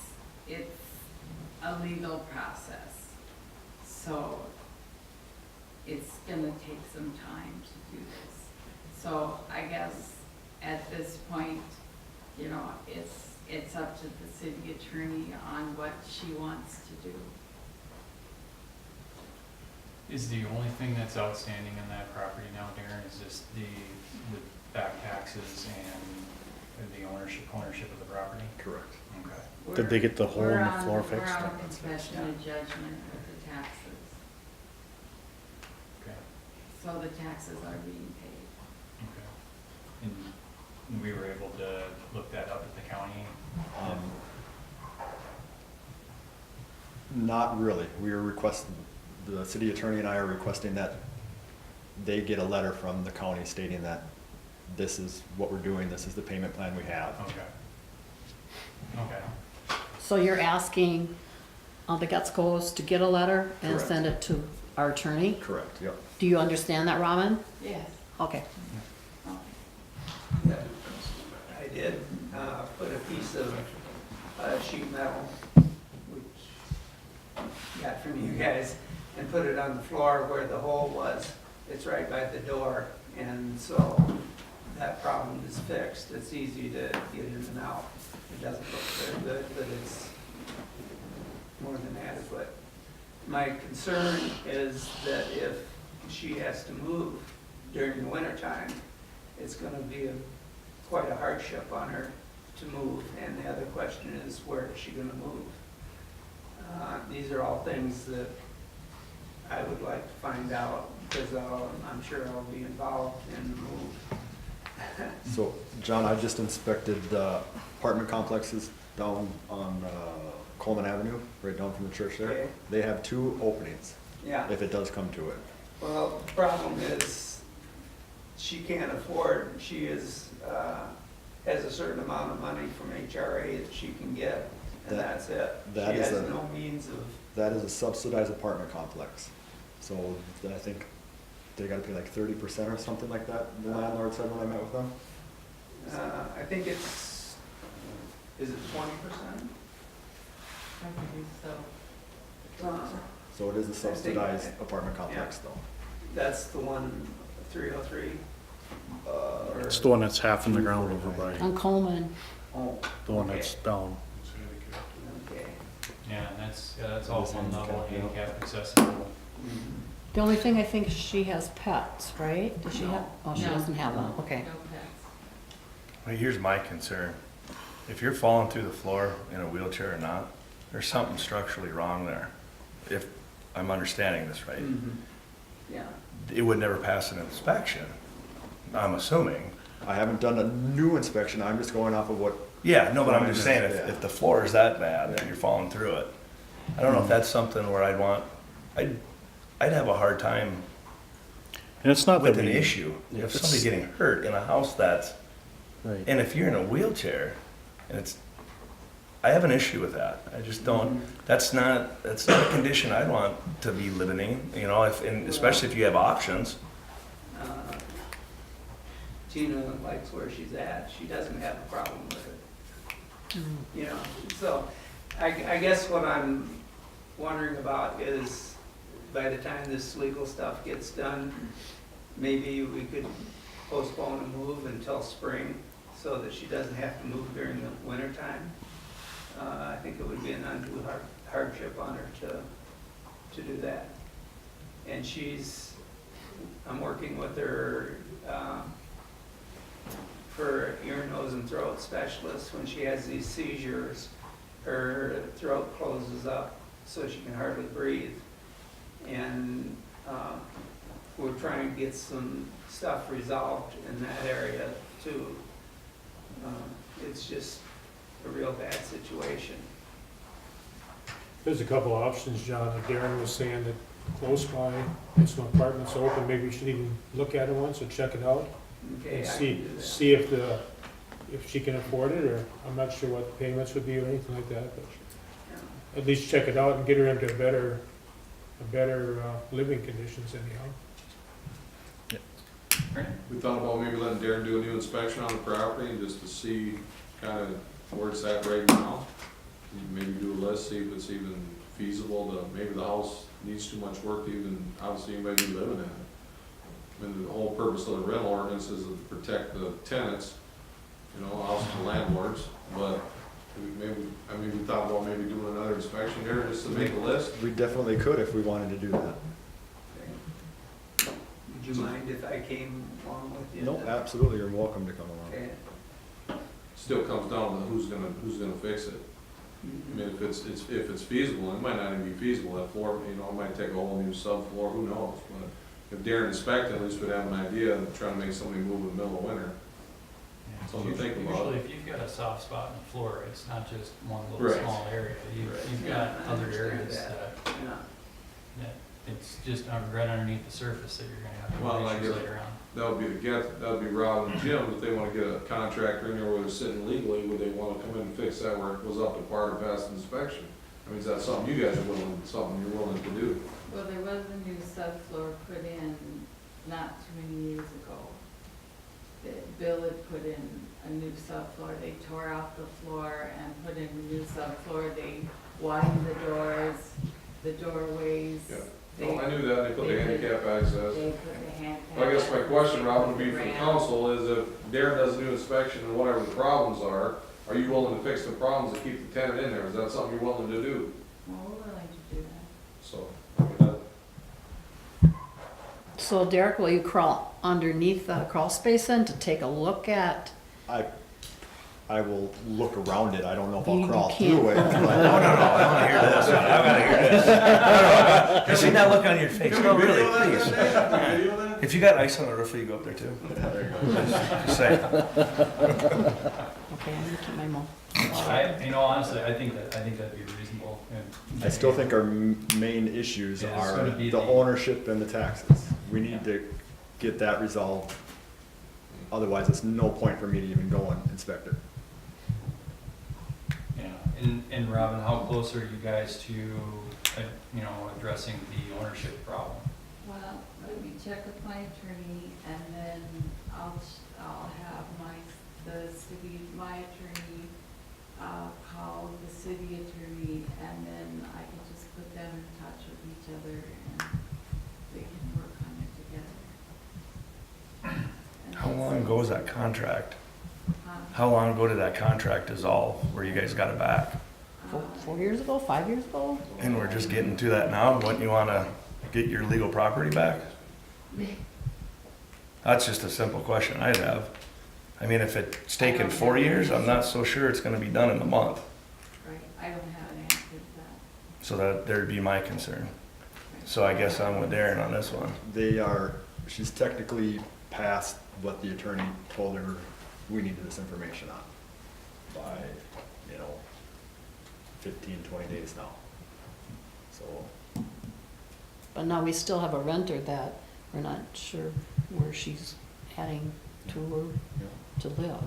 a legal process. So it's gonna take some time to do this. So I guess at this point, you know, it's up to the city attorney on what she wants to do. Is the only thing that's outstanding in that property now, Darren, is just the back taxes and the ownership of the property? Correct. Okay. Did they get the hole in the We're on- floor fixed? We're on confession of judgment with the taxes, Okay. so the taxes are being paid. Okay. And we were able to look that up at the county? Not really. We are requesting, the city attorney and I are requesting that they get a letter from the county stating that this is what we're doing, this is the payment plan we have. Okay. Okay. So you're asking the Getskos to get a letter and Correct. send it to our attorney? Correct, yep. Do you understand that, Robin? Yes. Okay. Yeah, I did put a piece of sheet metal, which got from you guys, and put it on the floor where the hole was. It's right by the door, and so that problem is fixed. It's easy to get in and out. It doesn't look very good, but it's more than adequate. My concern is that if she has to move during the wintertime, it's gonna be quite a hardship on her to move, and the other question is, where is she gonna move? These are all things that I would like to find out, because I'm sure I'll be involved in the move. So, John, I just inspected the apartment complexes down on Coleman Avenue, right down from the church there. Okay. They have 2 openings, Yeah. if it does come to it. Well, the problem is, she can't afford, she has a certain amount of money from HRA that she can get, and That- that's it. that She is has a- no means of, That is a subsidized apartment complex. So I think they gotta pay like 30% or something like that, the landlord said when I met with them. I think it's, is it 20%? I believe so. So it is a subsidized apartment complex though. That's the one, 303? Or- It's the one that's half in the ground over by, On Coleman. Oh, the one okay. that's down. It's handicapped. Okay. Yeah, and that's all It is one level, handicap, yeah. handicap accessible. The only thing I think she has pets, right? Does she have, oh, she No. doesn't have them, okay. No pets. Well, here's my concern. If you're falling through the floor in a wheelchair or not, there's something structurally wrong there. If I'm understanding this right. Mhm. Yeah. It would never pass an inspection, I'm assuming. I haven't done a new inspection, I'm just going off of what, Yeah, no, but I'm just saying, Yeah. if the floor is that bad and you're falling through it, I don't know if that's something where I'd have a hard time And it's not that with an we. issue. If It's- somebody's getting hurt in a house that's, Right. and if you're in a wheelchair, and I have an issue with that. I just don't, that's not a condition I'd want to be living in, you know, and especially if you have options. Uh, Tina likes where she's at, she doesn't have a problem with it. You know, so I guess what I'm wondering about is, by the time this legal stuff gets done, maybe we could postpone a move until spring so that she doesn't have to move during the winter time. I think it would be an undue hardship on her to do that. And I'm working with her for ear, nose, and throat specialist. When she has these seizures, her throat closes up so she can hardly breathe. And we're trying to get some stuff resolved in that area too. It's just a real bad situation. There's a couple options, John. Darren was saying that close by, it's no apartments open, maybe we should even look at it once or check it out. Okay, And I see, can do that. see if she can afford it, or I'm not sure what the payments would be or anything like that, but Yeah. at least check it out and get her into better living conditions anyhow. We thought about maybe letting Darren do a new inspection on the property and just to see kind of where it's at right now. Maybe do a list, see if it's even feasible maybe the house needs too much work to even, obviously, anybody be living in it. I mean, the whole purpose of the rental ordinance is to protect the tenants, you know, also the landlords, but we thought about maybe doing another inspection here just to make a list. we definitely could if we wanted to do that. Would you mind if I came along with you? No, absolutely, you're welcome to come along. Okay. Still comes down to who's gonna fix it. I mean, if it's feasible, it might not even be feasible, that floor, you know, it might take a whole new subfloor, who knows? But if Darren inspected, at least we'd have an idea of trying to make somebody move in the middle of winter. Something to think about. Usually, if you've got a soft spot in the floor, it's not just one little Right. small area. You've Yeah, got I other understand areas that. that, Yeah. it's just right underneath the surface that you're gonna have Well, more I issues guess- later on. That would be Rob and Jim, if they wanna get a contractor in there where they're sitting legally, would they wanna come in and fix that where it was up to par to pass inspection? I mean, is that something you guys are something you're willing to do? Well, there was a new subfloor put in not too many years ago. That Bill had put in a new subfloor. They tore out the floor and put in a new subfloor. They widened the doors, the doorways. Yeah. They- No, I knew that, they put the they handicap access. They put the handicap. I guess my question, Robin, would be for the ramp. council is if Darren does a new inspection and whatever the problems are you willing to fix the problems and keep the tenant in there? Is that something you're willing to do? Well, we're willing to do that. So, So Derek, will you crawl underneath the crawl space then to take a look at? I will look around it, I don't know if You I'll crawl can't. through it. No, I wanna hear this, I gotta hear this. I see that look on your face, no, really, please. video that? If you got ice on the roof, will you go up there too? Just say. Okay, I'm gonna keep my mouth. Honestly, I think that'd be reasonable. And I still think our main issues Yeah, it's are gonna be the the- ownership and the taxes. We need to get that resolved. Otherwise, it's no point for me to even go and inspect it. Yeah, and Robin, how close are you guys to, addressing the ownership problem? Well, let me check with my attorney and then I'll have my attorney, call the city attorney and then I can just put them in touch with each other and they can work on it together. And How that's- long ago was that contract? uh, How long ago did that contract dissolve, where you guys got it back? 4 years ago, 5 years ago? And we're just getting to that now, wouldn't you wanna get your legal property back? That's just a simple question I'd have. I mean, if it's taken 4 years, I'm not so sure it's gonna be done in a month. Right, I don't have an answer to that. So that, there'd be my concern. So I guess I'm with Darren on this one. She's technically past what the attorney told her we needed this information on by, 15, 20 days now. So, But now we still have a renter that we're not sure where she's heading to or to live.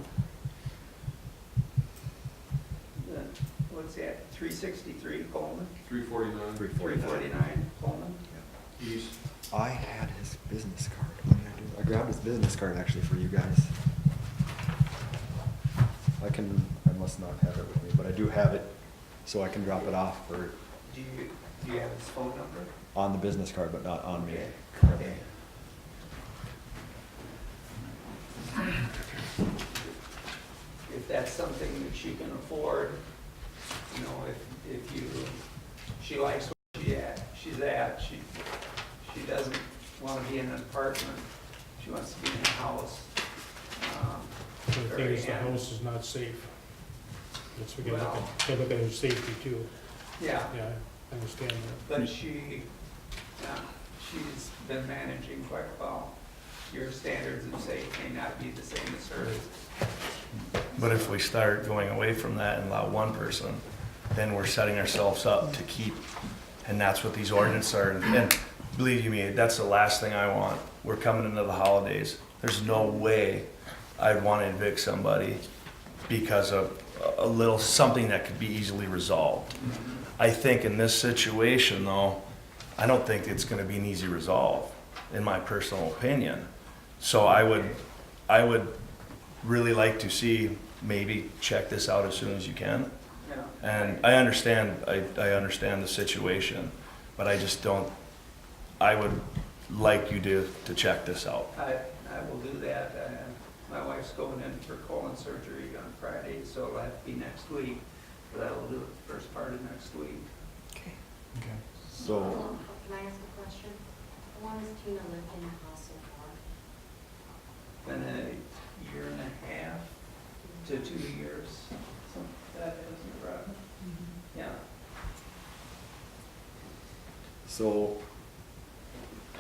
What's that, 363 Coleman? 349 349 Coleman? east. I had his business card. What did I do? I grabbed his business card actually for you guys. I must not have it with me, but I do have it, so I can drop it off for, Do you have his phone number? on the business card, but not on me. Okay. If that's something that she can afford, she likes where she's at, she doesn't want to be in an apartment, she wants to be in a house. The thing is, the house is not safe. That's, we gotta look at her safety too. Yeah, Yeah, I understand that. but she's been managing quite well. Your standards of safety may not be the same as hers. But if we start going away from that and allow one person, then we're setting ourselves up to keep, and that's what these ordinances are. And believe you me, that's the last thing I want. We're coming into the holidays. There's no way I'd want to evict somebody because of a little, something that could be easily resolved. I think in this situation though, I don't think it's going to be an easy resolve, in my personal opinion. So I would really like to see, maybe check this out as soon as you can. Yeah. And I understand the situation, but I just don't, I would like you to check this out. I will do that. My wife's going in for colon surgery on Friday, so it'll have to be next week. But I will do it the first part of next week. Okay. So, Can I ask a question? How long has Tina lived in the house so far? Been a year and a half to 2 years, something like that, isn't it, Robin? Yeah. so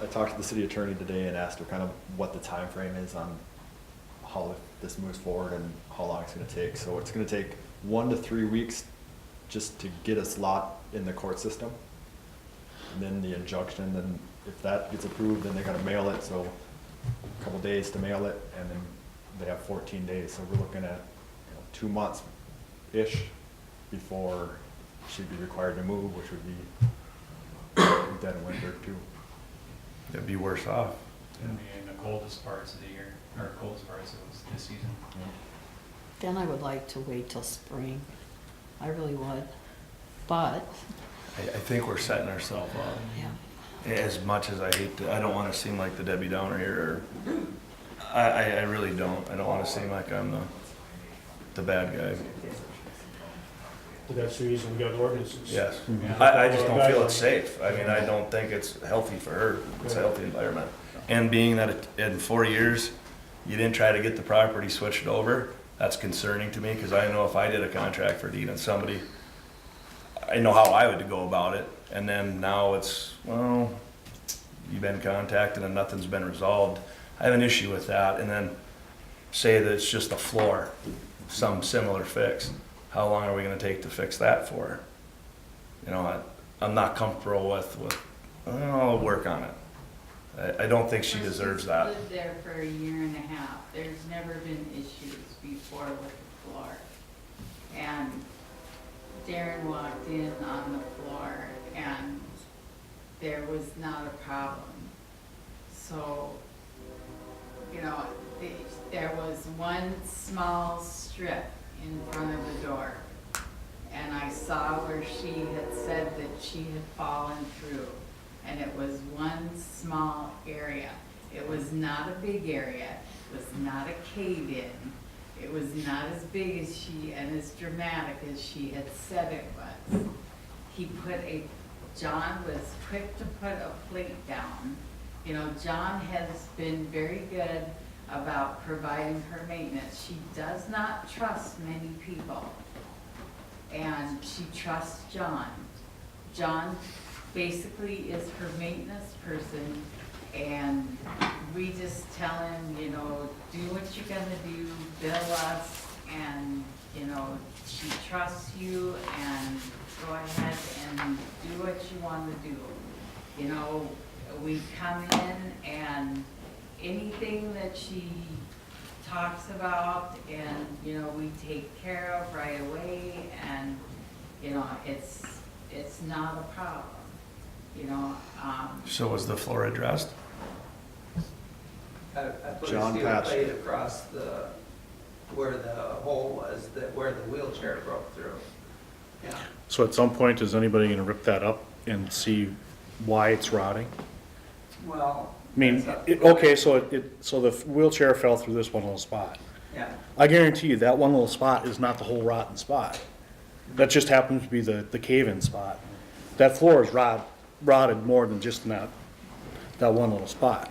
I talked to the city attorney today and asked her kind of what the time frame is on how this moves forward and how long it's gonna take. So it's gonna take 1 to 3 weeks just to get us lot in the court system. And then the injunction, and if that gets approved, then they gotta mail it, so a couple days to mail it, and then they have 14 days. So we're looking at 2 months-ish before she'd be required to move, which would be dead of winter too. It'd be worse off. It's gonna be in the coldest parts of the year, or coldest parts of this season. Then I would like to wait till spring. I really would. But, I think we're setting ourselves up. yeah. As much as I hate to, I don't wanna seem like the Debbie Downer here, or, I really don't. I don't wanna seem like I'm the bad guy. But that's the reason we got ordinances. Yes. Mhm. I just don't feel it's safe. I mean, I don't think it's healthy for her. It's a healthy environment. And being that in 4 years, you didn't try to get the property switched over, that's concerning to me, because I know if I did a contract for deed on somebody, I know how I would go about it. And then now it's, well, you've been contacted and nothing's been resolved. I have an issue with that. And then say that it's just a floor, some similar fix. How long are we gonna take to fix that for? You know, I'm not comfortable with, I'll work on it. I don't think she deserves She's that. that. lived there for a year and a half. There's never been issues before with the floor. And Darren walked in on the floor and there was not a problem. So, you know, there was one small strip in front of the door. And I saw where she had said that she had fallen through. And it was one small area. It was not a big area. It was not a cave-in. It was not as big as she, and as dramatic as she had said it was. John was quick to put a plate down. You know, John has been very good about providing her maintenance. She does not trust many people. And she trusts John. John basically is her maintenance person, and we just tell him, you know, do what you're gonna do, bill us, and, you know, she trusts you, and go ahead and do what you wanna do. You know, we come in and anything that she talks about, and, you know, we take care of right away, and, you know, it's not a problem. You know, So was the floor addressed? I put a John steel Patch. plate across where the hole was, where the wheelchair broke through. Yeah. So at some point, is anybody gonna rip that up and see why it's rotting? Well. I mean, that's up- okay, so so the wheelchair fell through this one little spot. Yeah, I guarantee you, that one little spot is not the whole rotten spot. That just happens to be the cave-in spot. That floor is rotted more than just in that one little spot.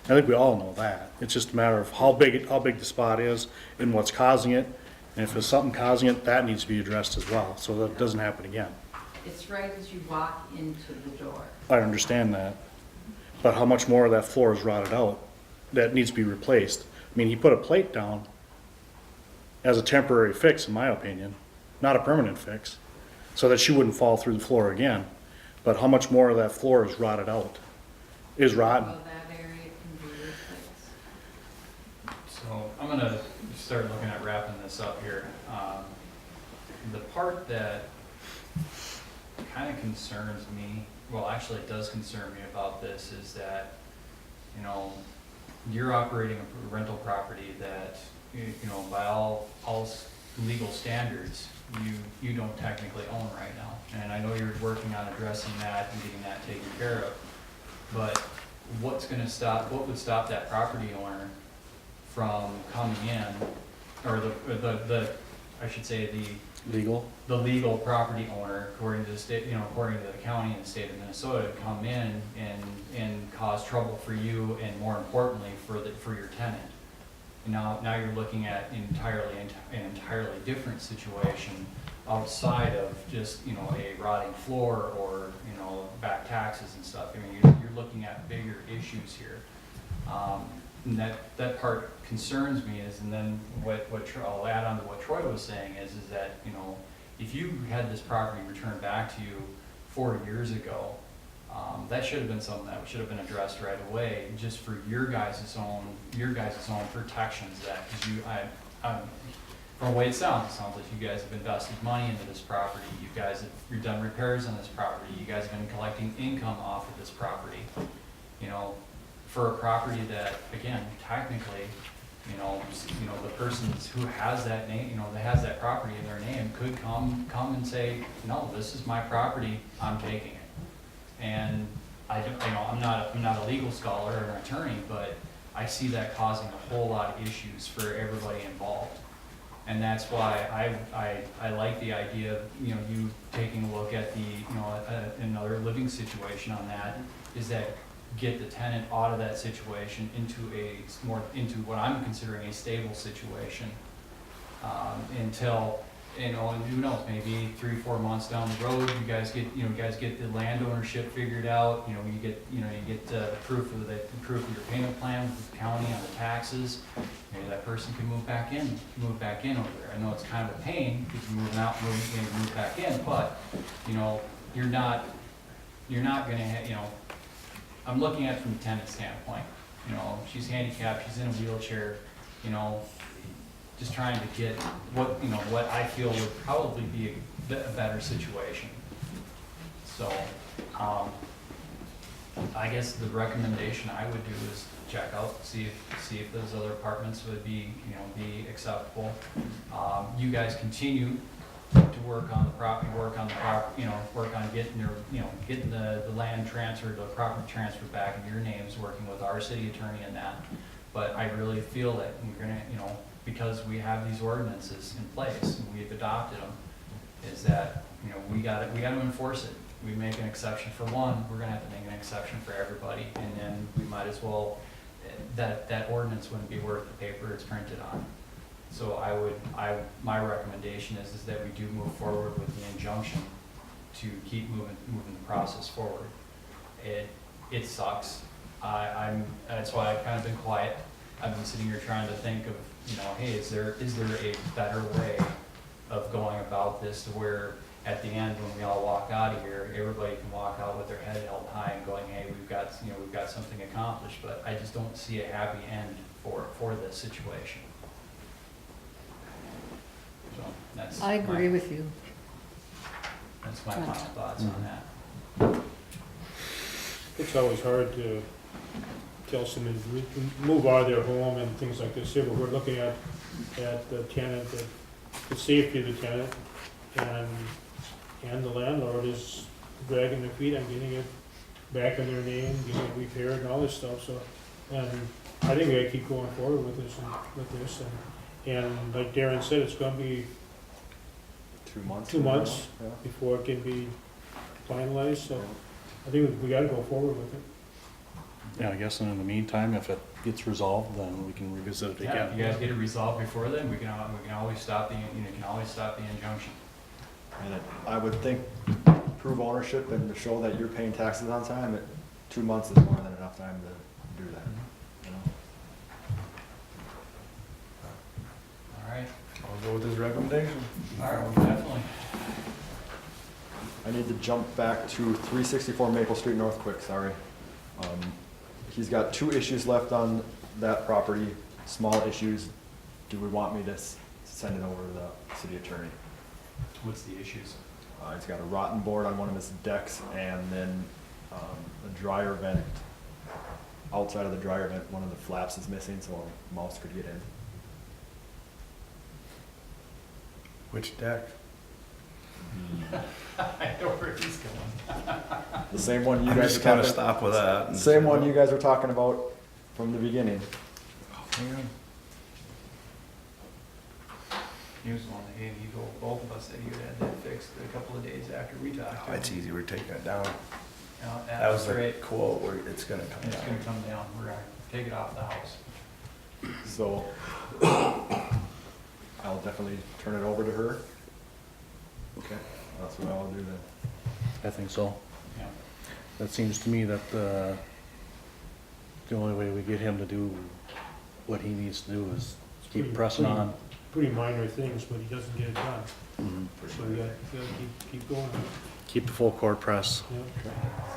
I think we all know that. It's just a matter of how big the spot is and what's causing it. And if there's something causing it, that needs to be addressed as well, so that it doesn't happen again. it's right as you walk into the door. I understand that. But how much more of that floor is rotted out that needs to be replaced? I mean, he put a plate down as a temporary fix, in my opinion, not a permanent fix, so that she wouldn't fall through the floor again. But how much more of that floor is rotted out, is rotten? Well, that area can be replaced. So I'm gonna start looking at wrapping this up here. The part that kind of concerns me, well, actually it does concern me about this, is that, you know, you're operating a rental property that, you know, by all legal standards, you don't technically own right now. And I know you're working on addressing that and getting that taken care of. But what would stop that property owner from coming in, or I should say Legal? the legal property owner, according to the state, you know, according to the county and the state of Minnesota, to come in and cause trouble for you, and more importantly, for your tenant. Now you're looking at an entirely different situation outside of just, you know, a rotting floor or, you know, back taxes and stuff. I mean, you're looking at bigger issues here. And that part concerns me is, and then I'll add on to what Troy was saying is that, you know, if you had this property returned back to you 4 years ago, that should have been something that should have been addressed right away, just for your guys' own protections. That, because from the way it sounds like you guys have invested money into this property. You've done repairs on this property. You guys have been collecting income off of this property. You know, for a property that, again, technically The persons who has that name, that has that property in their name could come and say, no, this is my property, I'm taking it. And I don't, I'm not a legal scholar or an attorney, but I see that causing a whole lot of issues for everybody involved. And that's why I like the idea of, you taking a look at the, another living situation on that, is that get the tenant out of that situation into what I'm considering a stable situation. Until, and who knows, maybe 3-4 months down the road, you guys get the land ownership figured out, you get proof of your payment plan with the county on the taxes. Maybe that person can move back in over there. I know it's kind of a pain, because you're moving out, move back in, but, you're not gonna have, I'm looking at it from the tenant standpoint. She's handicapped, she's in a wheelchair, just trying to get what I feel would probably be a better situation. So, I guess the recommendation I would do is check out, see if those other apartments would be acceptable. You guys continue to work on the property, work on getting the land transferred, the property transferred back in your names, working with our city attorney in that. But I really feel that we're gonna, because we have these ordinances in place and we've adopted them, is that, we gotta enforce it. We make an exception for one, we're gonna have to make an exception for everybody, and then we might as well, that ordinance wouldn't be worth the paper it's printed on. So my recommendation is that we do move forward with the injunction to keep moving the process forward. It sucks. That's why I've kind of been quiet. I've been sitting here trying to think of, hey, is there a better way of going about this to where at the end, when we all walk out of here, everybody can walk out with their head held high and going, hey, we've got something accomplished. But I just don't see a happy end for this situation. So that's I agree with you. That's my final thoughts on that. It's always hard to tell someone to move out of their home and things like this here, but we're looking at the tenant, the safety of the tenant, and the landlord is dragging their feet on getting it back in their name, getting it repaired and all this stuff, so, and I think we gotta keep going forward with this, and like Darren said, it's gonna be 2 months. 2 months Yeah. before it can be finalized, so I think we gotta go forward with it. Yeah, I guess in the meantime, if it gets resolved, then we can revisit it Yeah, again. if you guys get it resolved before then, we can always stop the injunction. And I would think prove ownership and to show that you're paying taxes on time, 2 months is more than enough time to do that. All right. I'll go with his recommendation. All right, well, definitely. I need to jump back to 364 Maple Street North quick, sorry. He's got 2 issues left on that property, small issues. Do we want me to send it over to the city attorney? What's the issues? He's got a rotten board on one of his decks, and then a dryer vent. Outside of the dryer vent, one of the flaps is missing, so a mouse could get in. Which deck? I know where he's going. The same one you I'm guys just are gonna talking. stop with that. and Same say, one no. you guys were talking about from the beginning. Man. He was the one that he told both of us that he had that fixed a couple of days after we talked Oh, to him. it's easy, we're taking it down. That That was great. the quote where it's gonna come It's gonna down. come down. We're gonna take it off the house. So I'll definitely turn it over to her. Okay, that's what I'll do then. I think so. Yeah. That seems to me that the only way we get him to do what he needs to do is keep pressing on. Pretty minor things, but he doesn't get it done, Mhm. so we gotta keep going. Keep the full court press. Yeah.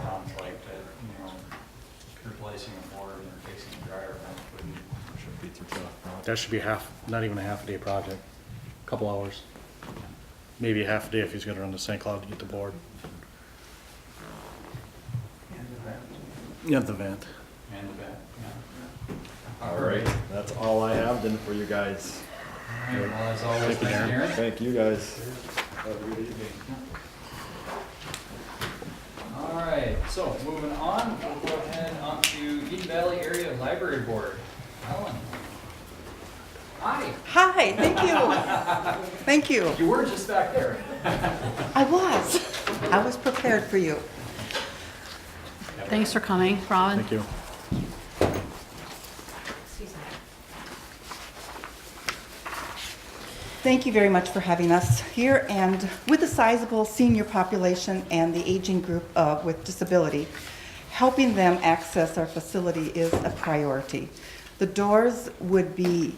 Sounds like that, replacing a board or fixing a dryer vent wouldn't. Shouldn't be too tough. That should be not even a half a day project, couple hours. Maybe a half a day if he's gonna run to St. Cloud to get the board. And the vent. Yeah, the vent. And the vent, yeah. All right, That's all I have then for you guys. All right, well, as always, Thank you, thank you, Aaron. Thank you guys. Have a good evening. All right, so moving on, we'll go ahead on to Eden Valley Area Library Board. Ellen. Hi, Hi, thank you. Thank you. you were just back there. I was prepared for you. Thanks for coming, Robin. Thank you. Thank you very much for having us here, and with the sizable senior population and the aging group with disability, helping them access our facility is a priority. The doors would be,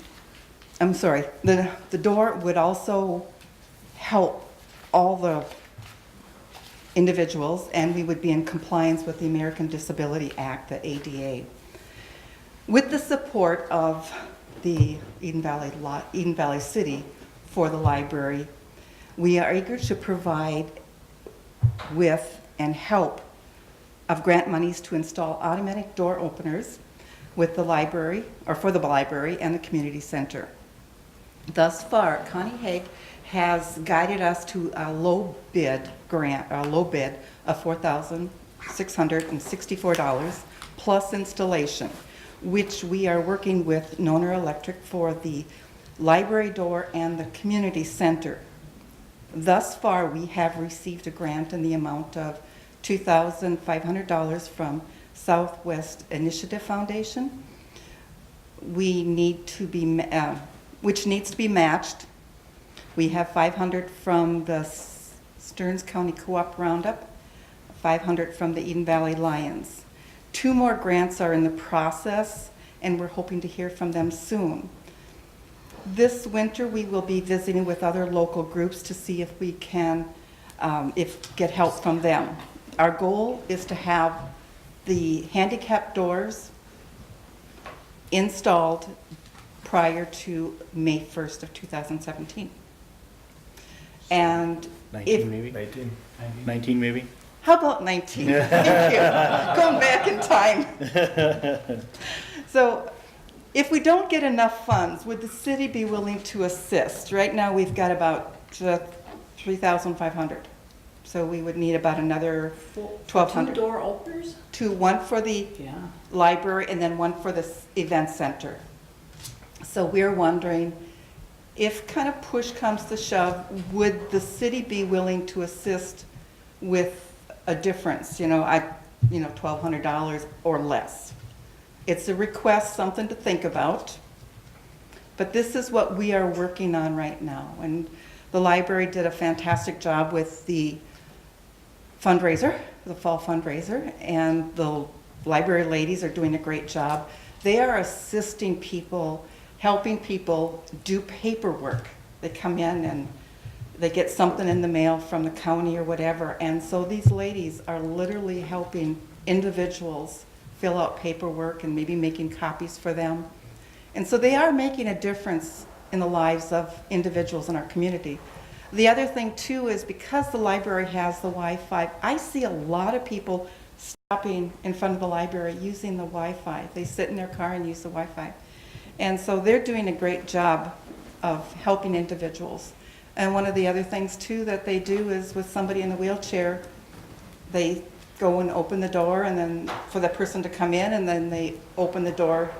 the door would also help all the individuals, and we would be in compliance with the American Disability Act, the ADA. With the support of the Eden Valley City for the library, we are eager to provide with and help of grant monies to install automatic door openers with the library, or for the library and the community center. Thus far, Connie Haig has guided us to a low bid grant, a low bid of $4,664 plus installation, which we are working with Nona Electric for the library door and the community center. Thus far, we have received a grant in the amount of $2,500 from Southwest Initiative Foundation. We need to be, which needs to be matched. We have $500 from the Stearns County Co-op Roundup, $500 from the Eden Valley Lions. 2 more grants are in the process, and we're hoping to hear from them soon. This winter, we will be visiting with other local groups to see if we can get help from them. Our goal is to have the handicap doors installed prior to May 1st of 2017. And 19 maybe? 19. 19 maybe? how about 19? Thank you. Going back in time. So if we don't get enough funds, would the city be willing to assist? Right now, we've got about 3,500. So we would need about another 1,200. 2 door openers? One for the Yeah. library and then one for the event center. So we're wondering, if kind of push comes to shove, would the city be willing to assist with a difference, $1,200 or less? It's a request, something to think about. But this is what we are working on right now. And the library did a fantastic job with the fundraiser, the fall fundraiser, and the library ladies are doing a great job. They are assisting people, helping people do paperwork. They come in and they get something in the mail from the county or whatever, and so these ladies are literally helping individuals fill out paperwork and maybe making copies for them. And so they are making a difference in the lives of individuals in our community. The other thing too is because the library has the Wi-Fi, I see a lot of people stopping in front of the library using the Wi-Fi. They sit in their car and use the Wi-Fi. And so they're doing a great job of helping individuals. And one of the other things too that they do is with somebody in the wheelchair, they go and open the door and then for the person to come in, and then they open the door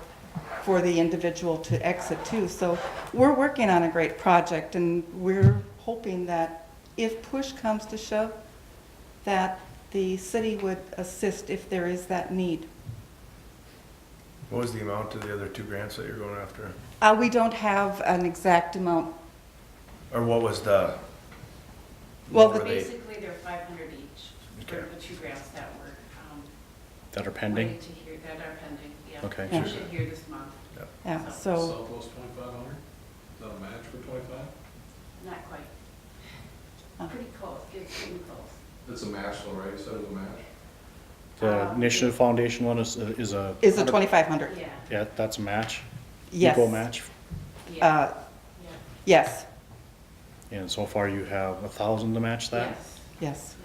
for the individual to exit too. So we're working on a great project, and we're hoping that if push comes to shove, that the city would assist if there is that need. What was the amount of the other 2 grants that you're going after? We don't have an exact amount. Or what was the? Well, what were they? Basically, they're 500 each for Okay. the 2 grants that were, That are pending? waiting to hear, that are pending, yeah. Okay. We Yeah. should hear this month. Yeah, so, Southwest 2,500? Is that a match for 25? Not quite. Uh. Pretty close, it's getting close. It's a match though, right? You said it was a match? The Initiative Foundation one is a. is it 2,500? Yeah, Yeah, that's a match? Yes. Equal match? yeah, Uh, yeah. yes, And so far you have 1,000 to match that? Yes, yes. yes.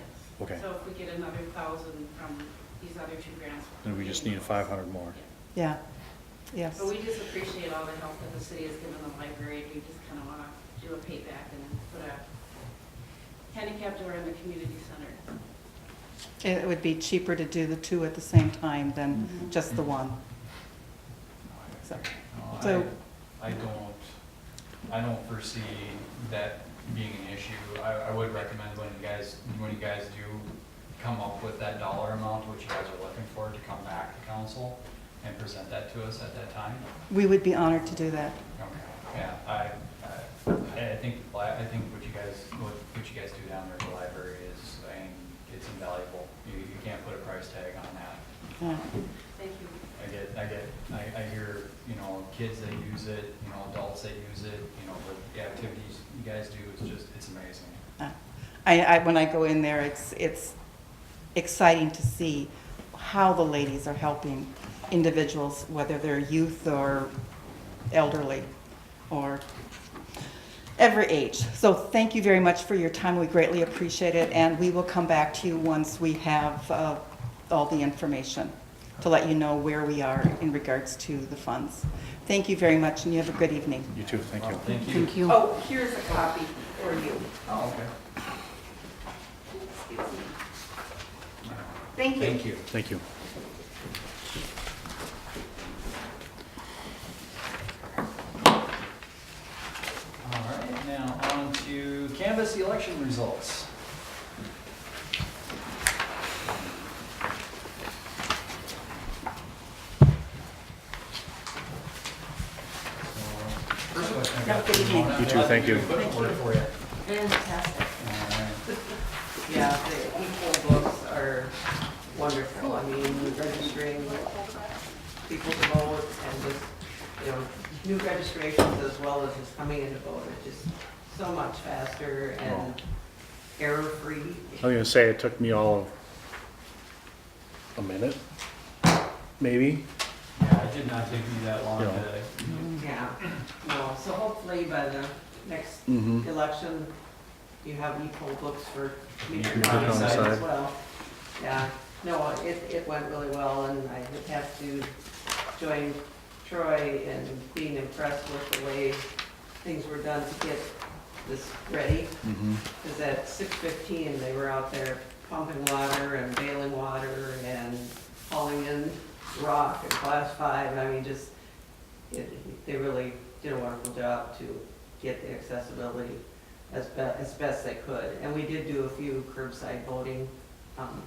Okay. So if we get another 1,000 from these other 2 grants. Then we just need 500 more. Yeah. Yes. But we just appreciate all the help that the city has given the library. We just kind of want to do a payback and put a handicap door in the community center. It would be cheaper to do the two at the same time than just the one. So, No, So- I don't foresee that being an issue. I would recommend when you guys do come up with that dollar amount, which you guys are looking for, to come back to council and present that to us at that time. we would be honored to do that. Okay, yeah, I think what you guys do down there at the library is, I mean, it's invaluable. You can't put a price tag on that. Yeah. Thank you. I hear, you know, kids that use it, you know, adults that use it, you know, the activities you guys do, it's amazing. When I go in there, it's exciting to see how the ladies are helping individuals, whether they're youth or elderly or every age. So thank you very much for your time. We greatly appreciate it, and we will come back to you once we have all the information to let you know where we are in regards to the funds. Thank you very much, and you have a good evening. You too, thank you. Thank you. Thank you. Oh, here's a copy for you. Oh, okay. Excuse me. Thank you. Thank you. Thank you. All right, now on to canvass election results. First question I got. Good evening. You too, thank you. Quick order for you. Fantastic. All right. Yeah, the equal books are wonderful. I mean, registering people to vote and just, you know, new registrations as well as just coming in to vote. It's just so much faster and error-free. I was gonna say, it took me all of a minute, maybe. Yeah, it did not take me that long Yeah. to, Yeah, no, so hopefully by the next Mm-hmm. election, you have equal books for Meeker Meeker County County side side. as well. Yeah, no, it went really well, and I would have to join Troy in being impressed with the way things were done to get this ready. Mm-hmm. Because at 6:15, they were out there pumping water and bailing water and hauling in rock and class 5. I mean, just, they really did a wonderful job to get the accessibility as best they could. And we did do a few curbside voting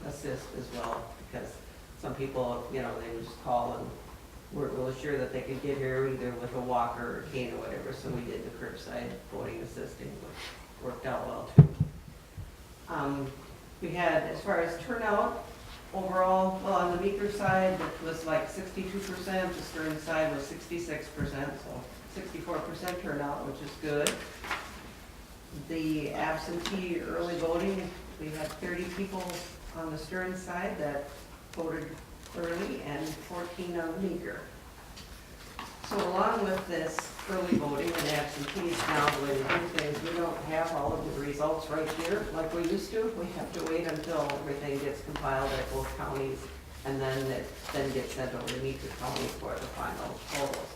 assist as well, because some people, you know, they would just call and weren't really sure that they could get here either with a walker or cane or whatever, so we did the curbside voting assisting, which worked out well too. We had, as far as turnout, overall, well, on the Meeker side, it was like 62%, the Stern side was 66%, so 64% turnout, which is good. The absentee early voting, we had 30 people on the Stern side that voted early and 14 on the Meeker. So along with this early voting and absentees, now the way we do things, we don't have all of the results right here like we used to. We have to wait until everything gets compiled at both counties, and then it then gets sent over to Meeker County for the final totals.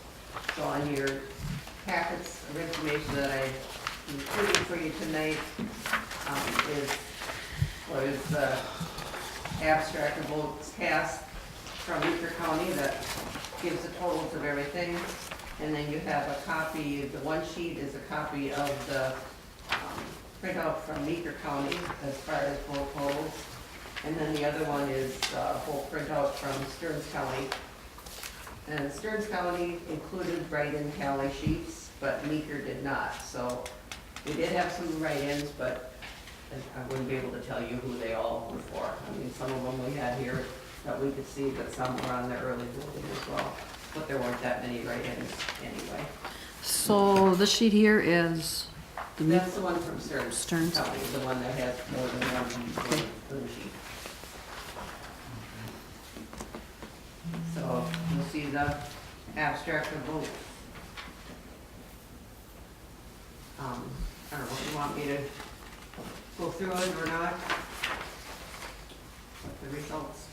So on your packets of information that I included for you tonight was the abstract of votes cast from Meeker County that gives the totals of everything. And then you have a copy, the one sheet is a copy of the printout from Meeker County as far as vote totals. And then the other one is a whole printout from Stearns County. And Stearns County included write-in tally sheets, but Meeker did not. So we did have some write-ins, but I wouldn't be able to tell you who they all were for. I mean, some of them we had here that we could see, but some were on the early voting as well. But there weren't that many write-ins anyway. So this sheet here is the Meeker. That's the one from Stearns Stearns. County, the one that has more than one blue sheet. So you'll see the abstract of vote. I don't know if you want me to go through it or not. The results.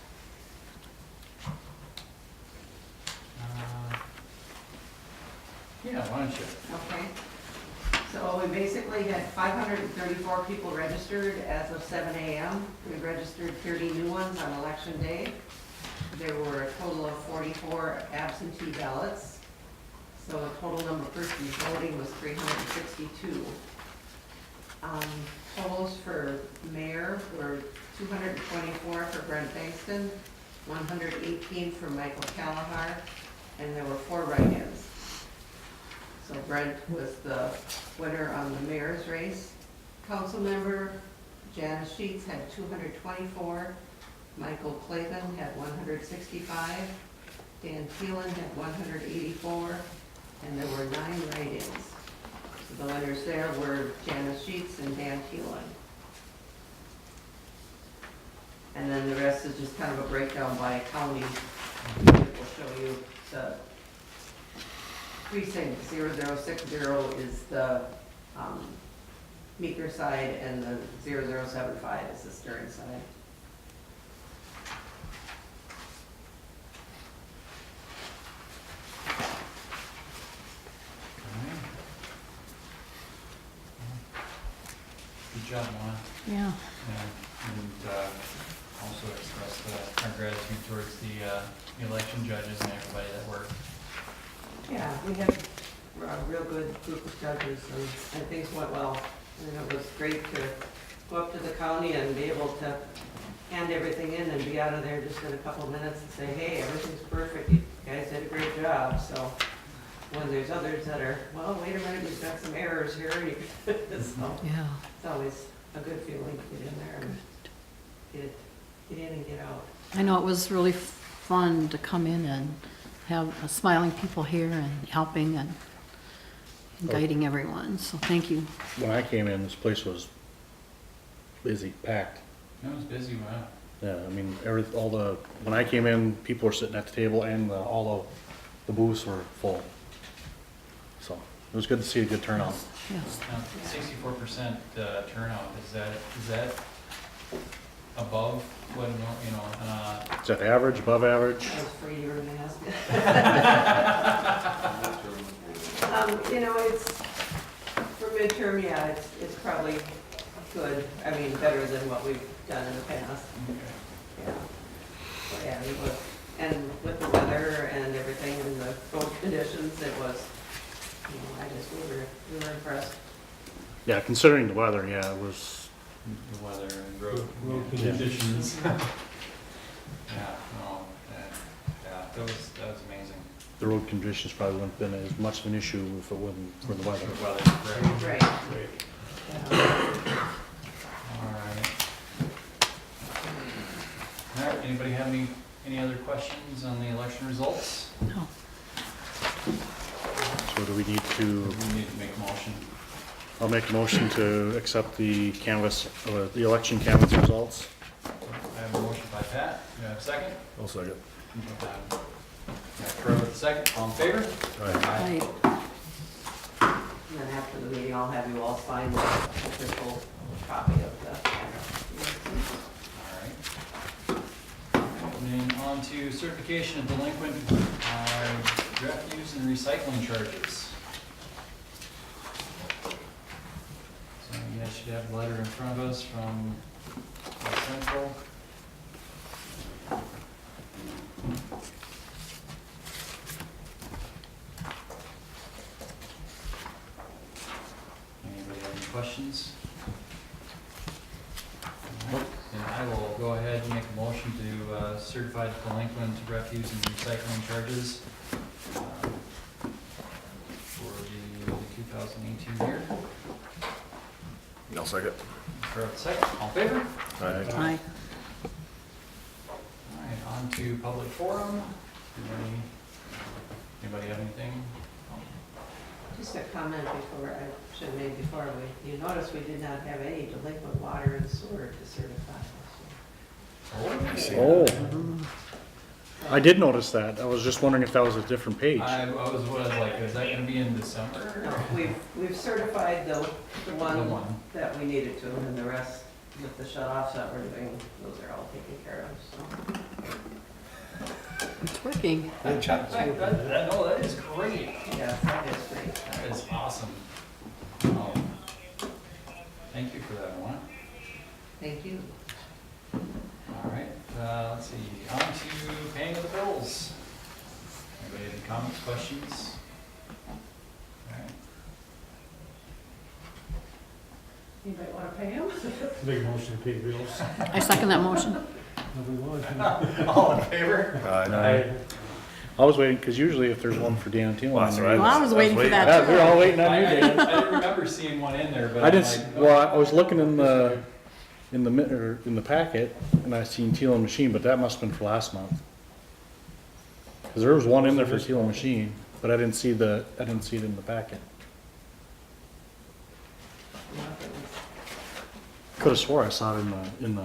Yeah, why don't you? Okay. So we basically had 534 people registered as of 7 a.m. We registered 30 new ones on election day. There were a total of 44 absentee ballots. So a total number of persons voting was 362. Totals for mayor were 224 for Brent Bankston, 118 for Michael Callahar, and there were 4 write-ins. So Brent was the winner on the mayor's race. Council member Janice Sheets had 224, Michael Clavin had 165, Dan Thielen had 184, and there were 9 write-ins. So the winners there were Janice Sheets and Dan Thielen. And then the rest is just kind of a breakdown by county. It will show you the precinct 0060 is the Meeker side, and the 0075 is the Stern side. Good job, Lana. Yeah. And also express our gratitude towards the election judges and everybody that worked. Yeah, we had a real good group of judges, and things went well. And it was great to go up to the county and be able to hand everything in and be out of there just in a couple of minutes and say, hey, everything's perfect, you guys did a great job. So when there's others that are, well, wait a minute, you've got some errors here, so Yeah. it's always a good feeling to get in there and get in and get out. I know it was really fun to come in and have smiling people here and helping and guiding everyone, so thank you. When I came in, this place was busy, packed. It was busy, wow. Yeah, I mean, when I came in, people were sitting at the table and all of the booths were full. So, it was good to see a good turnout. Yes. Now, 64% turnout, is that above what, you know, Is that average, above average? I was afraid you were gonna ask. You know, it's, for midterm, yeah, it's probably good. I mean, better than what we've done in the past. Yeah. But yeah, it was, and with the weather and everything and the road conditions, it was, you know, we were impressed. Yeah, considering the weather, yeah, it was, the weather and road Road conditions? Yeah, no, yeah, that was amazing. the road conditions probably wouldn't have been as much of an issue if it wasn't for the weather. The weather, right. Right. Right. Yeah. All right. All right, anybody have any other questions on the election results? No. So do we need to, We need to make a motion. I'll make a motion to accept the canvas, the election canvas results. I have a motion by Pat, do I have a second? I'll second. Crow with a second, all in favor? Right. And then after the meeting, I'll have you all sign the official copy of the. All right. And then on to certification of delinquent refuse and recycling charges. So you guys should have a letter in front of us from West Central. Anybody have any questions? All right, then I will go ahead and make a motion to certify the delinquent refuse and recycling charges for the 2018 year. I'll second. For a second, all in favor? Aye. All right, on to public forum. Anybody have anything? Just a comment before, I should have made before, you notice we did not have any delinquent water and sewer to certify. Oh, I did notice that. I was just wondering if that was a different page. I was like, is that gonna be in December? No, we've certified the The one one. that we needed to, and the rest with the shut-offs that we're doing, those are all taken care of, so. It's working. No, that is great. Yes, that is great. That is awesome. Oh. Thank you for that one. Thank you. All right, let's see, on to paying of the bills. Anybody have any comments, questions? All right. Anybody want to pay him? Make a motion to pay the bills. I second that motion. Nobody wants. All in favor? I was waiting, because usually if there's one for Dan Thielen. Well, that's right. Well, I was waiting for that Yeah, we're all too. waiting on you, I Dan. didn't remember seeing one in there, but. I I'm didn't, like, well, I was looking in the packet, and I seen Thielen Machine, but that must've been for last month. Cause there was one in there for Thielen Machine, but I didn't see it in the packet. Could've swore I saw it in the,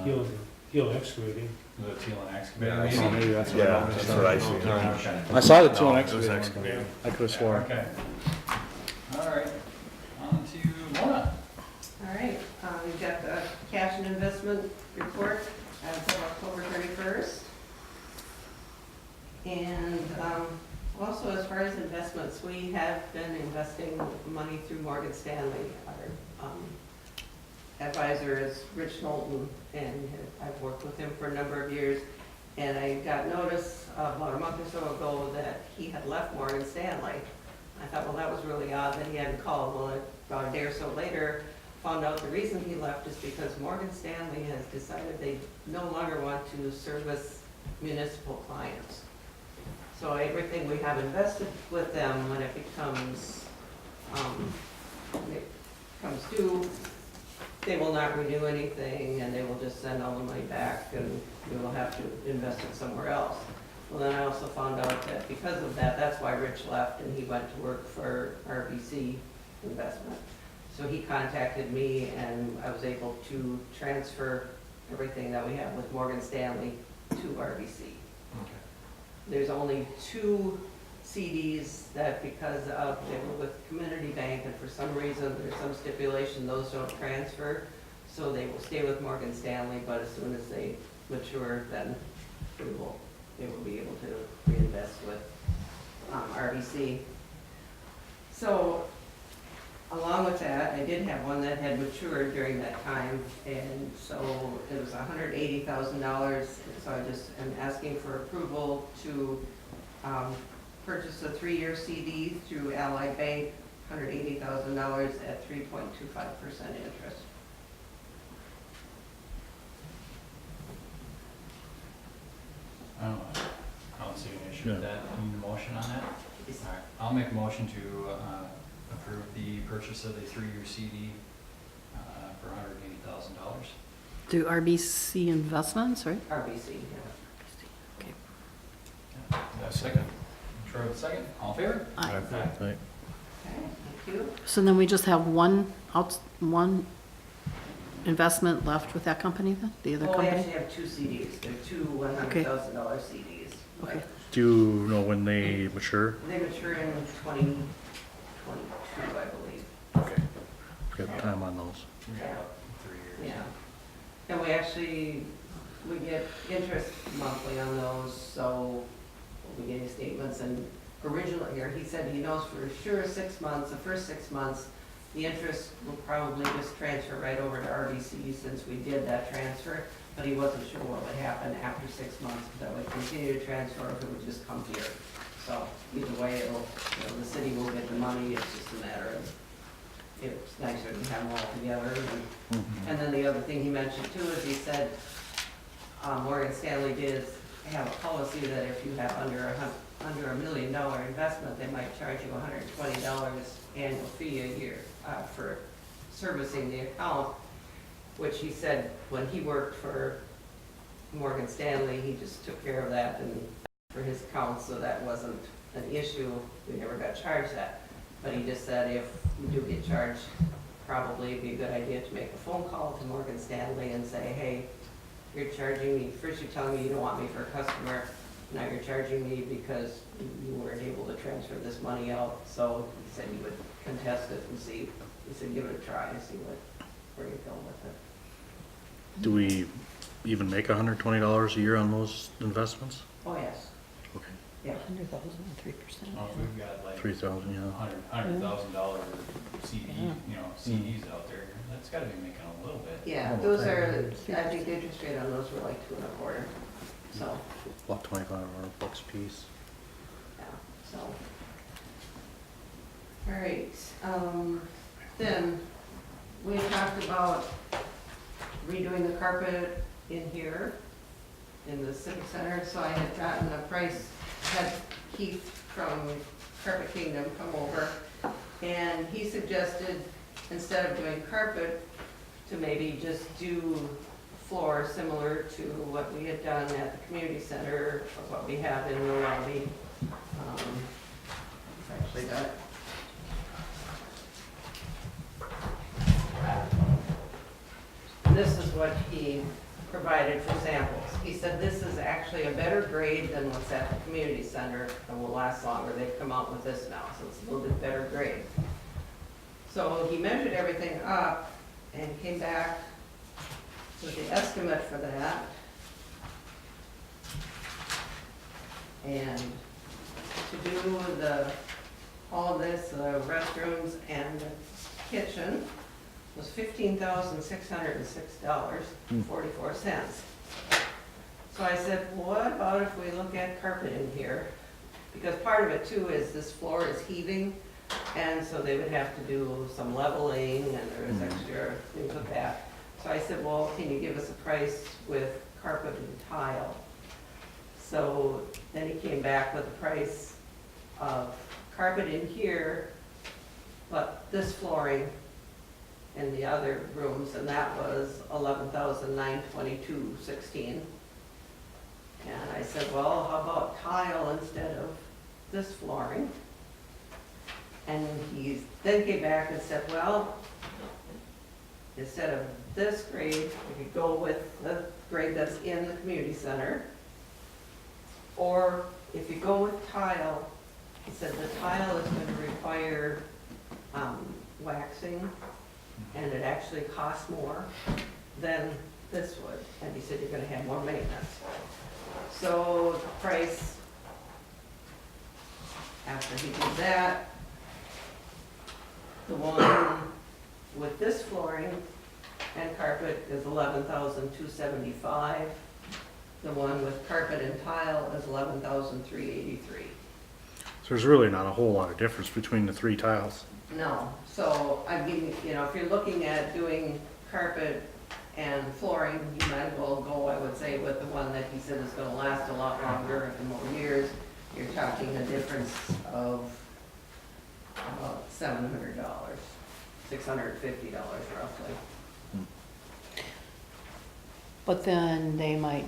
He'll excavating. The Thielen excavator, Yeah, maybe? maybe that's what Yeah, I that's saw. what I see. Okay. I saw the No, Thielen it was excavator. excavating. I could've swore. Okay. All right, on to Mona. All right, we've got the cash and investment report as of October 31st. And also, as far as investments, we have been investing money through Morgan Stanley. Our advisor is Rich Knowlton, and I've worked with him for a number of years. And I got notice about a month or so ago that he had left Morgan Stanley. I thought, well, that was really odd that he hadn't called. Well, about a day or so later, found out the reason he left is because Morgan Stanley has decided they no longer want to service municipal clients. So everything we have invested with them, when it becomes due, they will not renew anything, and they will just send all the money back, and we will have to invest it somewhere else. Well, then I also found out that because of that, that's why Rich left, and he went to work for RBC Investment. So he contacted me, and I was able to transfer everything that we have with Morgan Stanley to RBC. Okay. There's only 2 CDs that, because of, they were with Community Bank, and for some reason, there's some stipulation, those don't transfer. So they will stay with Morgan Stanley, but as soon as they mature, then they will be able to reinvest with RBC. So along with that, I did have one that had matured during that time, and so it was $180,000. So I just am asking for approval to purchase a 3-year CD through Allied Bank, $180,000 at 3.25% interest. I don't see an issue with Yeah. that. Need a motion on that? All right, I'll make a motion to approve the purchase of a 3-year CD for $180,000. Do RBC Investments, right? RBC, yeah. Okay. Second. Troy with second. All in favor? Aye. Right. Okay, thank you. So then we just have one investment left with that company then, the other Well, we company? actually have 2 CDs. They're 2 $100,000 CDs. Okay. Do you know when they mature? They mature in 2022, I believe. Okay. Got time on those. We got about 3 years. Yeah. And we get interest monthly on those, so we'll be getting statements. And originally, or he said he knows for sure 6 months, the first 6 months, the interest will probably just transfer right over to RBC since we did that transfer. But he wasn't sure what would happen after 6 months, if that would continue to transfer, or if it would just come here. So either way, the city will get the money, it's just a matter of, it's nicer to have them all together. And then the other thing he mentioned too is he said, Morgan Stanley did have a policy that if you have under $1 million investment, they might charge you $120 annual fee a year for servicing the account, which he said when he worked for Morgan Stanley, he just took care of that and for his account, so that wasn't an issue. We never got charged that. But he just said if you do get charged, probably it'd be a good idea to make a phone call to Morgan Stanley and say, hey, you're charging me, first you're telling me you don't want me for a customer, now you're charging me because you weren't able to transfer this money out. So he said he would contest it and see, he said give it a try and see where you go with it. Do we even make $120 a year on those investments? Oh, yes. Well, if we've got like 3,000, yeah. $100,000 CD, CDs out there, that's gotta be making a little bit. Yeah, those are, I think the interest rate on those were like 2.25, so, About 25 bucks a piece. yeah, so. All right, then, we talked about redoing the carpet in here, in the civic center, so I had gotten a price, had Keith from Carpet Kingdom come over, and he suggested, instead of doing carpet, to maybe just do floor similar to what we had done at the community center, or what we have in the lobby. Actually got it. This is what he provided for samples. He said this is actually a better grade than what's at the community center and will last longer. They've come out with this now, so it's a little bit better grade. So he measured everything up and came back with the estimate for that. And to do all this, the restrooms and the kitchen, was $15,606.44. So I said, well, what about if we look at carpet in here? Because part of it too is this floor is heaving, and so they would have to do some leveling, and there was extra things with that. So I said, well, can you give us a price with carpet and tile? So then he came back with a price of carpet in here, but this flooring in the other rooms, and that was $11,922.16. And I said, well, how about tile instead of this flooring? And he then came back and said, well, instead of this grade, we could go with the grade that's in the community center. Or if you go with tile, he said the tile is going to require waxing, and it actually costs more than this would. And he said you're gonna have more maintenance. So the price, after he did that, the one with this flooring and carpet is $11,275. The one with carpet and tile is $11,383. So there's really not a whole lot of difference between the three tiles. No, so I mean, if you're looking at doing carpet and flooring, you might as well go, I would say, with the one that he said is gonna last a lot longer and more years. You're talking a difference of about $700, $650 roughly. But then they might,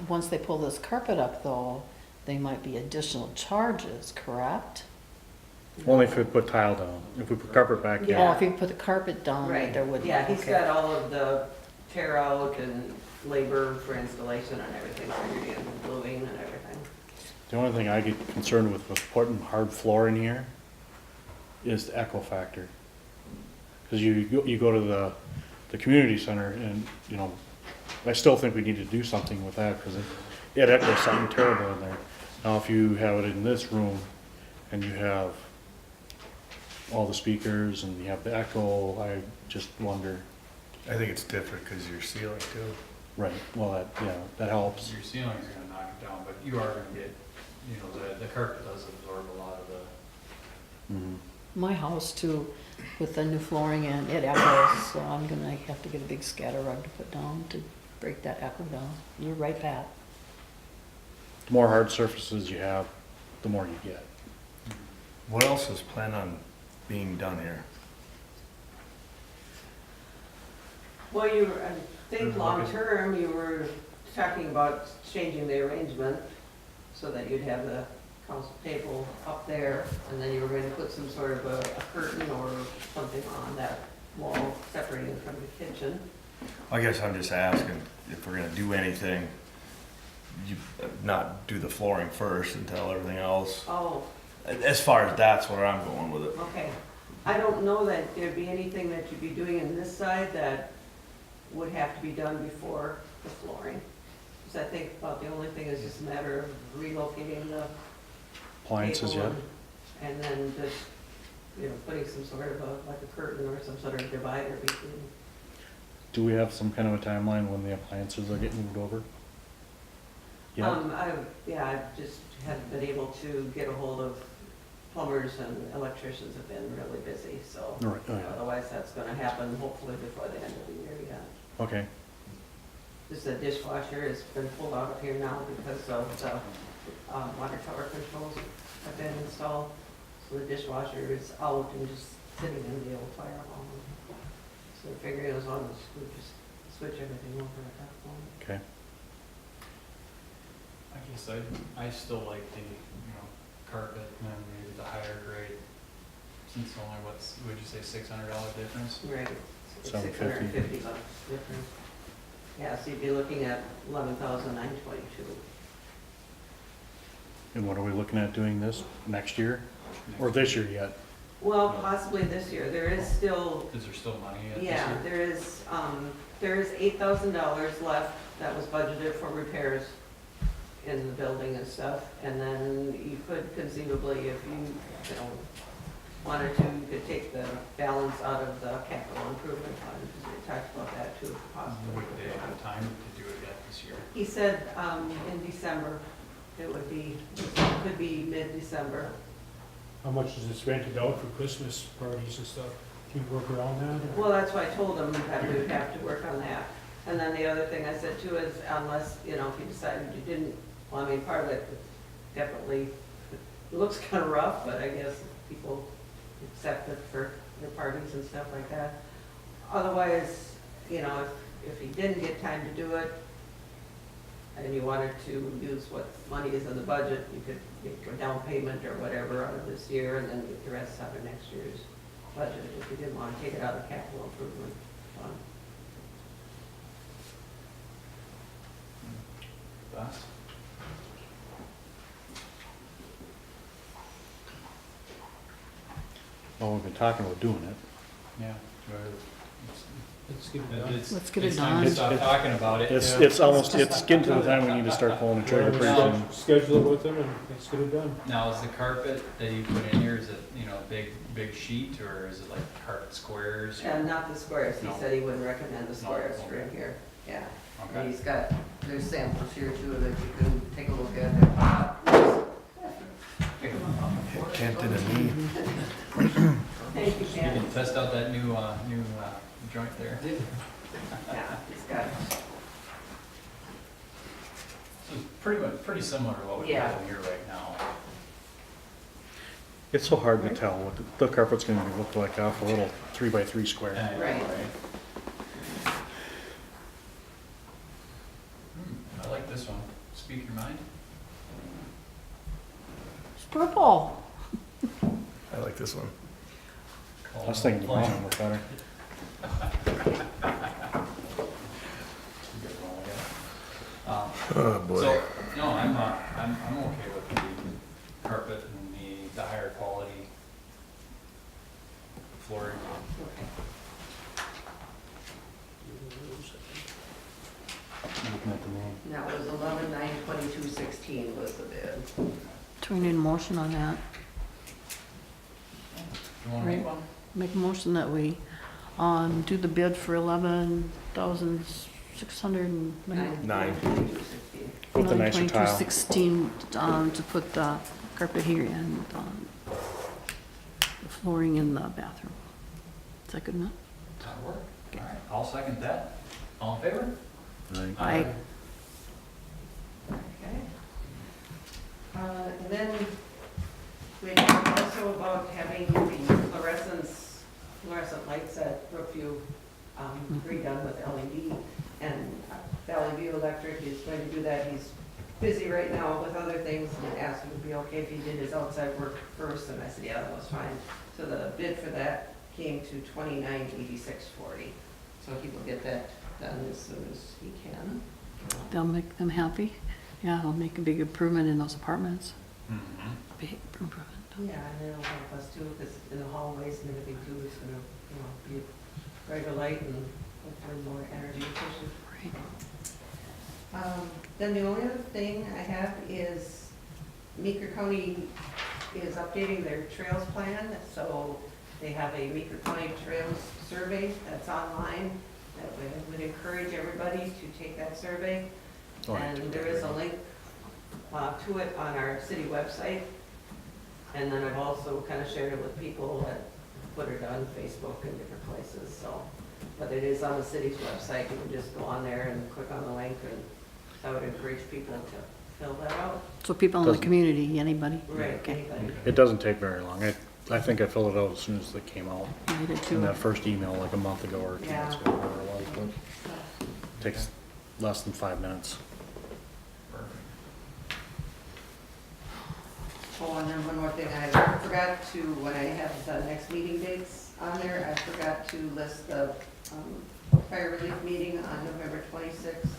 once they pull this carpet up though, they might be additional charges, correct? Only if we put tile down. If we put carpet back in. Yeah. Oh, if you put the carpet down, Right, there would. yeah, he's okay. got all of the tear out and labor for installation and everything, figured in, gluing and everything. The only thing I get concerned with putting hard floor in here is the echo factor. Because you go to the community center and, I still think we need to do something with that because it echoes something terrible in there. Now, if you have it in this room and you have all the speakers and you have the echo, I just wonder. I think it's different because you're ceiling too. Right, well, that helps. Your ceilings are gonna knock it down, but you are gonna get, the carpet does absorb a lot of the. Mhm. My house too, with the new flooring and it echoes, so I'm gonna have to get a big scatter rug to put down to break that echo down. You're right, Pat. The more hard surfaces you have, the more you get. What else is planned on being done here? Well, I think long-term, you were talking about changing the arrangement so that you'd have the council table up there, and then you were going to put some sort of a curtain or something on that wall separating from the kitchen. I guess I'm just asking if we're gonna do anything, you not do the flooring first and tell everything else. Oh, As far as that's where I'm going with it. okay. I don't know that there'd be anything that you'd be doing in this side that would have to be done before the flooring. Because I think about the only thing is just a matter of relocating the appliances yet? cable and then just, putting some sort of like a curtain or some sort of divider between. Do we have some kind of a timeline when the appliances are getting moved over? Yeah, I just haven't been able to get a hold of plumbers and electricians have been really busy, so. All right, oh, yeah. Otherwise, that's gonna happen hopefully before the end of the year, yeah. Okay, Just the dishwasher has been pulled out of here now because of the water tower controls have been installed. So the dishwasher is out and just sitting in the old fire hall. So I figured as long as we just switch everything over at that point. okay. I guess I still like the, carpet and maybe the higher grade, since only would you say $600 difference? Right. It's $750. $650 difference. Yeah, so you'd be looking at $11,922. And what are we looking at doing this next year? Or this year yet? Well, possibly this year. There is still, Is there still money yet this yeah, year? there is $8,000 left that was budgeted for repairs in the building and stuff. And then you could conceivably, if you wanted to, you could take the balance out of the capital improvement fund. Because we talked about that too, possibly. Would they have time to do it yet this year? He said, in December, it could be mid-December. How much is it rented out for Christmas parties and stuff? Can you work around that? or- Well, that's why I told him that we would have to work on that. And then the other thing I said too is unless, if you decided you didn't, well, I mean, part of it definitely looks kind of rough, but I guess people accept it for their parties and stuff like that. Otherwise, if he didn't get time to do it, and you wanted to use what money is in the budget, you could make a down payment or whatever out of this year, and then get the rest out of next year's budget, if you didn't want to take it out of capital improvement fund. Thoughts? Well, we've been talking about doing it. Yeah. Let's get it done. Let's get it It's time to done. stop talking about it. It's getting to the time we need to start pulling the trigger pretty soon. Schedule it with them and let's get it done. Now, is the carpet that you put in here, is it, big sheet, or is it like carpet squares? And not the squares, he No. said he wouldn't recommend the No, squares for okay. in here, yeah. Okay. And he's got, there's samples here too that you can take a look at. Canton and me. Thank you, You Ken. can test out that new joint there. Yeah, he's got, So it's pretty similar to what we Yeah. have in here right now. It's so hard to tell what the carpet's gonna look like off a little 3x3 square. Right. I like this one. Speak your mind. It's purple. I like this one. I was thinking the brown one looked better. Oh, boy. So, no, I'm okay with the carpet and the higher quality flooring. Looking at the name. that was 11,922.16 was the bid. Do we need a motion on that? You want to make one? Make a motion that we, do the bid for $11,609. 9. With the nicer tile. $922.16, to put the carpet here and, the flooring in the bathroom. Is that good enough? That'll work. All right, I'll second that. All in favor? Right. Aye. Okay. And then we talked also about having the fluorescent lights at Brookview redone with LED. And Valley View Electric is going to do that. He's busy right now with other things and asked if it would be okay if he did his outside work first. And I said, yeah, that was fine. So the bid for that came to $29,8640. So he will get that done as soon as he can. They'll make them happy. Yeah, it'll make a big improvement in those apartments. Mm-hmm. Big improvement. Yeah, and it'll help us too, because in the hallways and everything too, is gonna, be brighter light and hopefully more energy efficient. Right. Then the only other thing I have is Meeker County is updating their trails plan, so they have a Meeker County Trails survey that's online. That would encourage everybody to take that survey. Oh, I And took there that is a already. link to it on our city website. And then I've also kind of shared it with people that put it on Facebook and different places, so. But it is on the city's website, you can just go on there and click on the link, and I would encourage people to fill that out. So people in the Doesn't- community, anybody? Right, Okay. anybody. It doesn't take very long. I think I filled it out as soon as it came out. I did In too. that first email, like a month ago or 2 Yeah. months ago, whatever it was, but takes less than 5 minutes. Perfect. Oh, and then one more thing, I forgot to, when I have the next meeting dates on there, I forgot to list the fire relief meeting on November 26th.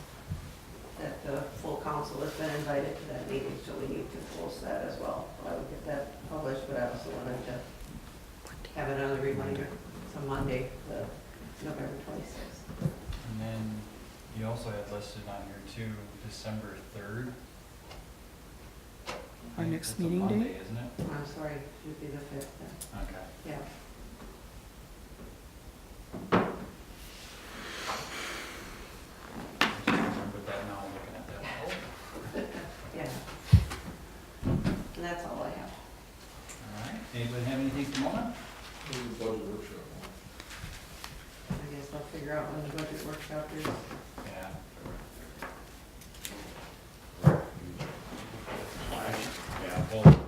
That the full council has been invited to that meeting, so we need to post that as well. I would get that published, but I also wanted to have it on the reminder. It's a Monday, the November 26th. And then you also had listed on here too, December 3rd. Our next That's a meeting Monday, date? isn't it? I'm sorry, should be the 5th then. Okay. Yeah. Just remember that now, looking at that. Yeah. And that's all I have. All right, anybody have anything for Mona? Budget workshop. I guess I'll figure out when the budget workshop is. Yeah. Yeah,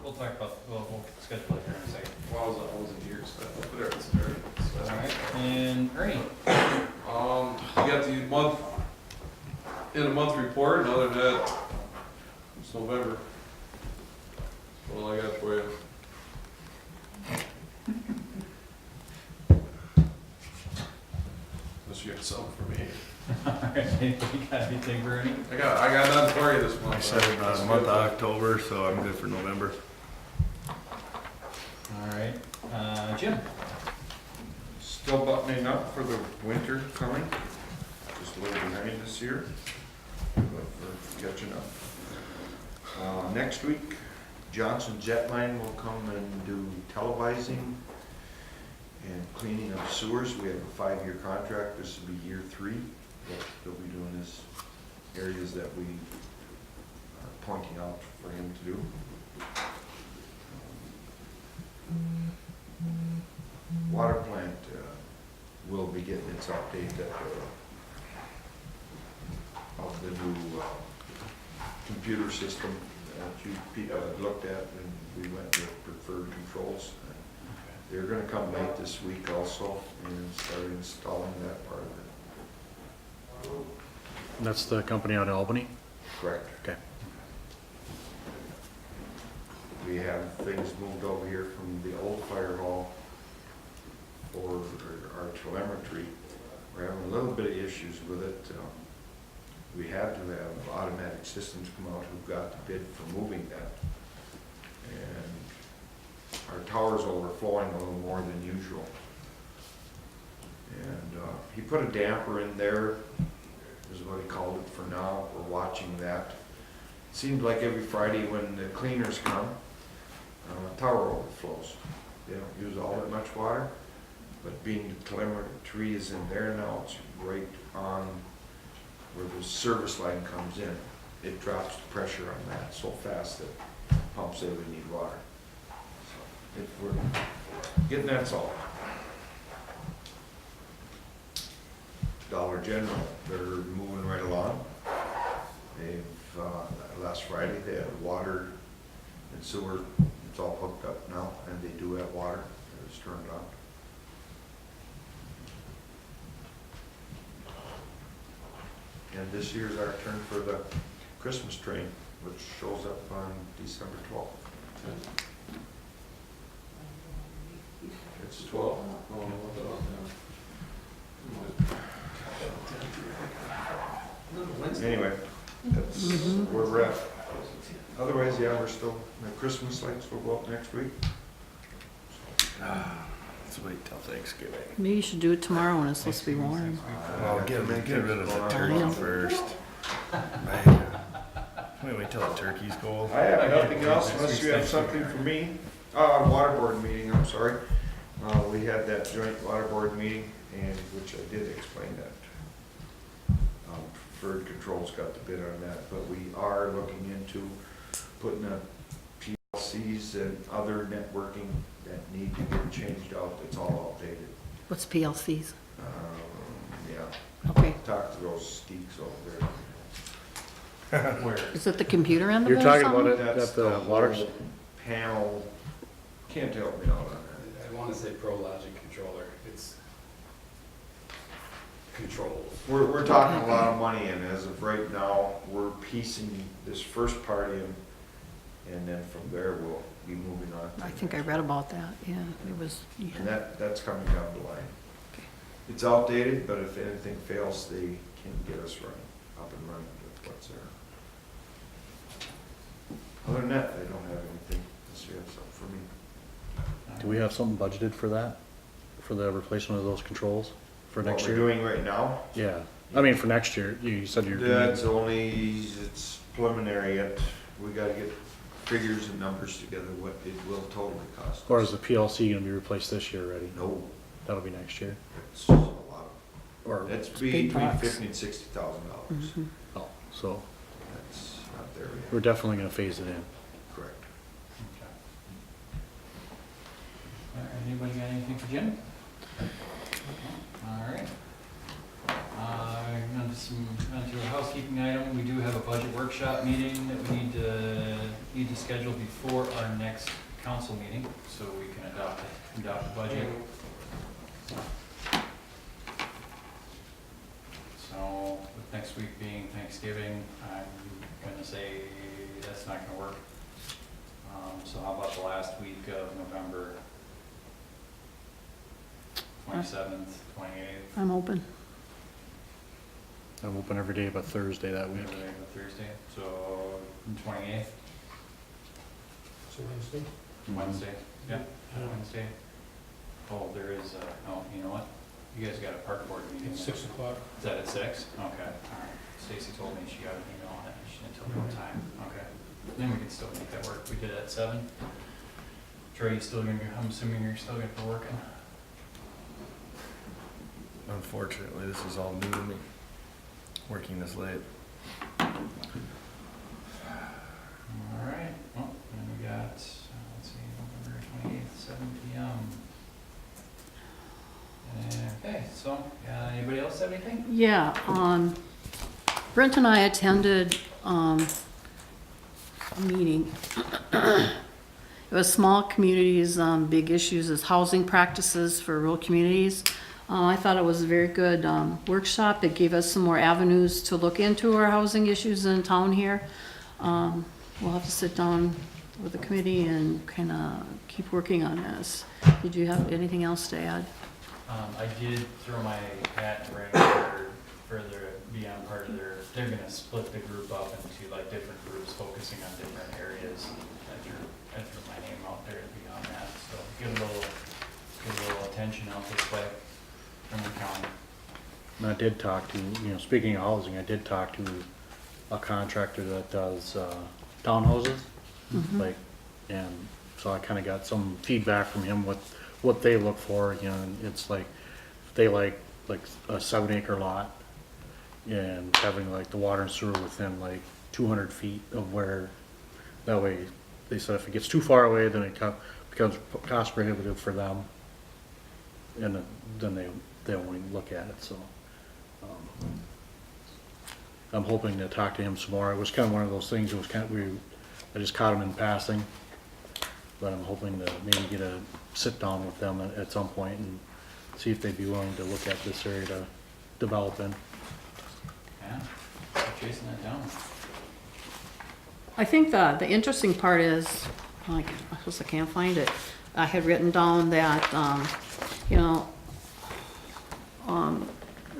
we'll talk about, we'll schedule it here in a second. Well, I wasn't here, so but it's there. All right, and Ernie? You got the month, in a month report, and other than that, it's November. That's all I got for you. Unless you got something for me. All right, anybody got anything for Ernie? I got nothing for you this month. I said about a month of October, so I'm good for November. All right, Jim? Still buttoning up for the winter coming, just a little behind this year, but we're catching up. Next week, Johnson Jetline will come and do televising and cleaning of sewers. We have a 5-year contract, this will be year 3. What they'll be doing is areas that we are pointing out for him to do. Water plant will be getting its update of the new computer system that you looked at when we went with preferred controls. They're gonna come late this week also and start installing that part of it. And that's the company out of Albany? Correct. Okay. We have things moved over here from the old fire hall for our telemetry. We're having a little bit of issues with it. We had to have automatic systems come out who got the bid for moving that. And our tower's overflowing a little more than usual. And he put a damper in there, is what he called it for now. We're watching that. Seems like every Friday when the cleaners come, tower overflows. They don't use all that much water, but being the telemetry is in there now, it's right on where the service line comes in. It drops the pressure on that so fast that pumps say we need water. So we're getting that solved. Dollar General, they're moving right along. They've, last Friday, they had water and sewer, it's all hooked up now, and they do have water, it was turned on. And this year's our turn for the Christmas train, which shows up on December 12th. It's 12. Oh, what the- Anyway, that's where we're at. Otherwise, yeah, we're still, the Christmas lights will go up next week. Let's wait till Thanksgiving. Maybe you should do it tomorrow when it's supposed to be warm. Well, get rid of the Oh, turkey yeah. first. Man, Wait till the turkeys go. I have nothing else unless you have something for me. Water board meeting, I'm sorry. We had that joint water board meeting, and which I did explain that. Preferred Controls got the bid on that, but we are looking into putting the PLCs and other networking that need to get changed out, that's all outdated. What's PLCs? Yeah, Okay. talk to those geeks over there. Where? Is it the computer end of it You're or talking something? about it That's at the water, whole panel, can't help me out on that. I wanna say ProLogic controller, it's controls. We're talking a lot of money, and as of right now, we're piecing this first part in, and then from there, we'll be moving on. to I the think I next read one. about that, yeah, it was, And yeah. that's coming down the line. Okay. It's outdated, but if anything fails, they can get us running, up and running with what's there. Other than that, I don't have anything this year, so for me. do we have something budgeted for that? For the replacement of those controls for next What we're year? doing right now, Yeah, I mean, for next year, you said you're. that's only, it's preliminary yet. We gotta get figures and numbers together, what it will totally cost. Or us. is the PLC gonna be replaced this year already? No, That'll be next year? it's a lot. Or, It's big between bucks. $50,000 and $60,000. Mhm. oh, so That's not there we're yet. definitely gonna phase it in. Correct. Okay. All right, anybody got anything for Jim? All right. Onto a housekeeping item, we do have a budget workshop meeting that we need to schedule before our next council meeting, so we can adopt the budget. So, with next week being Thanksgiving, I'm gonna say that's not gonna work. So how about the last week of November? 27th, 28th, I'm open. I'm open every day but Thursday that week. Thursday, so 28th, So Wednesday? Wednesday, yeah, Yeah. Wednesday. Oh, there is, oh, you know what? You guys got a park board meeting. It's 6 o'clock. Is that at 6? Okay, all right. Stacy told me she got an email on it, she didn't tell me what time, okay. Then we can still make that work, we did it at 7. Trey, you still gonna, I'm assuming you're still gonna be working? Unfortunately, this is all new to me, working this late. All right, well, then we got, let's see, November 28th, 7 PM. Okay, so, anybody else have anything? Yeah, Brent and I attended, a meeting. It was small communities, big issues is housing practices for rural communities. I thought it was a very good, workshop. It gave us some more avenues to look into our housing issues in town here. We'll have to sit down with the committee and kinda keep working on this. Did you have anything else to add? I did throw my hat in the ring for their, beyond part of their, they're gonna split the group up into like different groups focusing on different areas. I threw my name out there beyond that, so give a little attention out this way from the county. And I did talk to, speaking of housing, I did talk to a contractor that does, townhouses. Like, and so I kinda got some feedback from him, what they look for, and it's like, they like a 7-acre lot and having like the water and sewer within like 200 feet of where, that way, they said if it gets too far away, then it becomes cost prohibitive for them. And then they only look at it, so. I'm hoping to talk to him some more. It was kind of one of those things, it was kind of, I just caught him in passing. But I'm hoping to maybe get a sit down with them at some point and see if they'd be willing to look at this area to develop in. Yeah, start chasing that down. I think the interesting part is, like, I suppose I can't find it. I had written down that,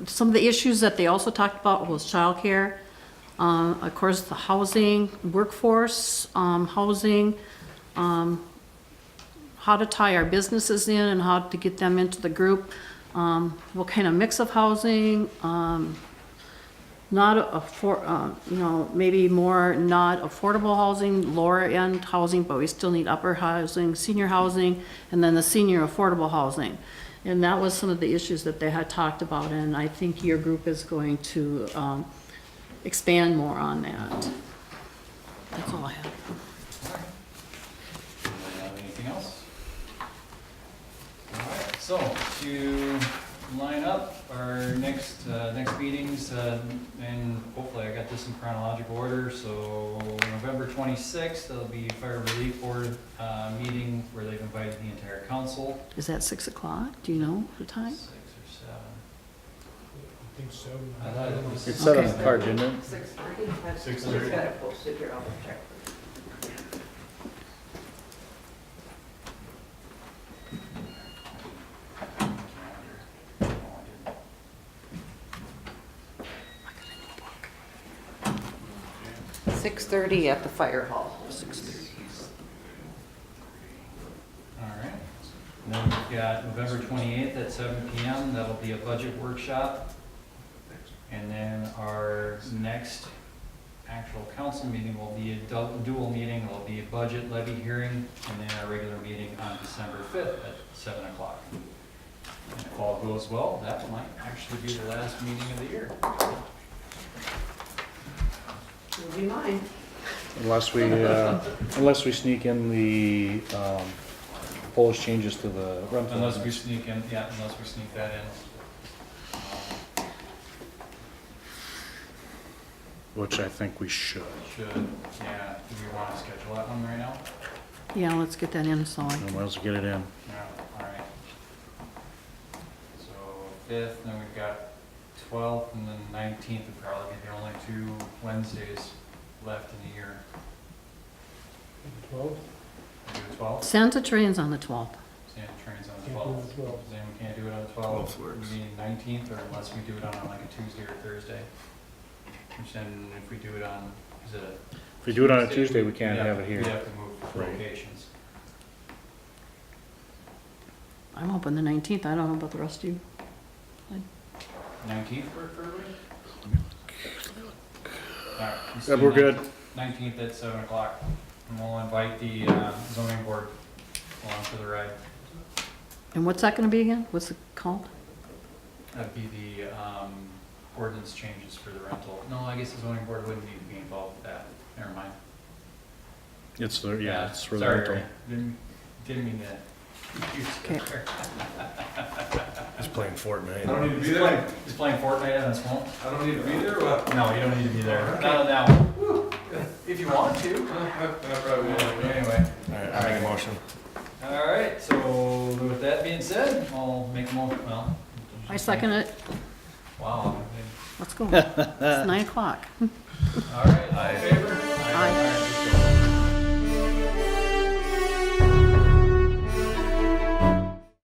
some of the issues that they also talked about was childcare. Of course, the housing, workforce, housing, how to tie our businesses in and how to get them into the group. What kind of mix of housing, maybe more not affordable housing, lower end housing, but we still need upper housing, senior housing, and then the senior affordable housing. And that was some of the issues that they had talked about, and I think your group is going to expand more on that. That's all I have. Anything else? All right, so to line up our next meetings, and hopefully I got this in chronological order. So November 26th, there'll be Fire Relief Board meeting where they've invited the entire council. Is that 6 o'clock? Do you know the time? 6 or 7. I think so. I thought it was. It's set on Okay. the card, didn't it? 6:30? I've 6:30. just got it posted here, I'll check. Calendar. 6:30 at the fire hall. 6:30. All right. And then we've got November 28th at 7 PM. That'll be a budget workshop. And then our next actual council meeting will be a dual meeting. It'll be a budget levy hearing and then our regular meeting on December 5th at 7 o'clock. And if all goes well, that might actually be the last meeting of the year. It'll be mine. Unless we sneak in the, Polish changes to the rental. Unless we ordinance. sneak in, yeah, unless we sneak that in. Which I think we should. Should, yeah, do we want to schedule that one right now? Yeah, let's get that in so I We can. might as well get it in. Yeah, all right. So 5th, then we've got 12th, and then 19th would probably be the only 2 Wednesdays left in the year. 12? Do the 12th, Santa train's on the 12th. Santa train's on the Can't do 12th. the 12th. Then we can't do it on the 12th. 12th works. We need 19th, or unless we do it on like a Tuesday or Thursday. Which then, if we do it on, is it a? If we do it on a Tuesday, we can't have it We'd here. have to move Right. locations. I'm hoping the 19th. I don't know about the rest of you. 19th work for everybody? All right. let's Yeah, do we're good. 19th at 7 o'clock, and we'll invite the zoning board along for the ride. And what's that gonna be again? What's it called? That'd be the ordinance changes for the rental. No, I guess the zoning board wouldn't need to be involved with that. Never mind. It's the, yeah, it's for the Sorry, rental. Ray. Didn't mean to confuse you Okay. there. Just playing Fortnite. I don't need to be He's there. playing, he's playing Fortnite on his phone? I don't need to be there, what? No, you don't need to be there. Not now. If you want to. I probably won't. Anyway. All right, I make a motion. All right, so with that being said, I'll make a motion, well. I second it. Wow. Let's go. It's 9 o'clock. All right, all in favor?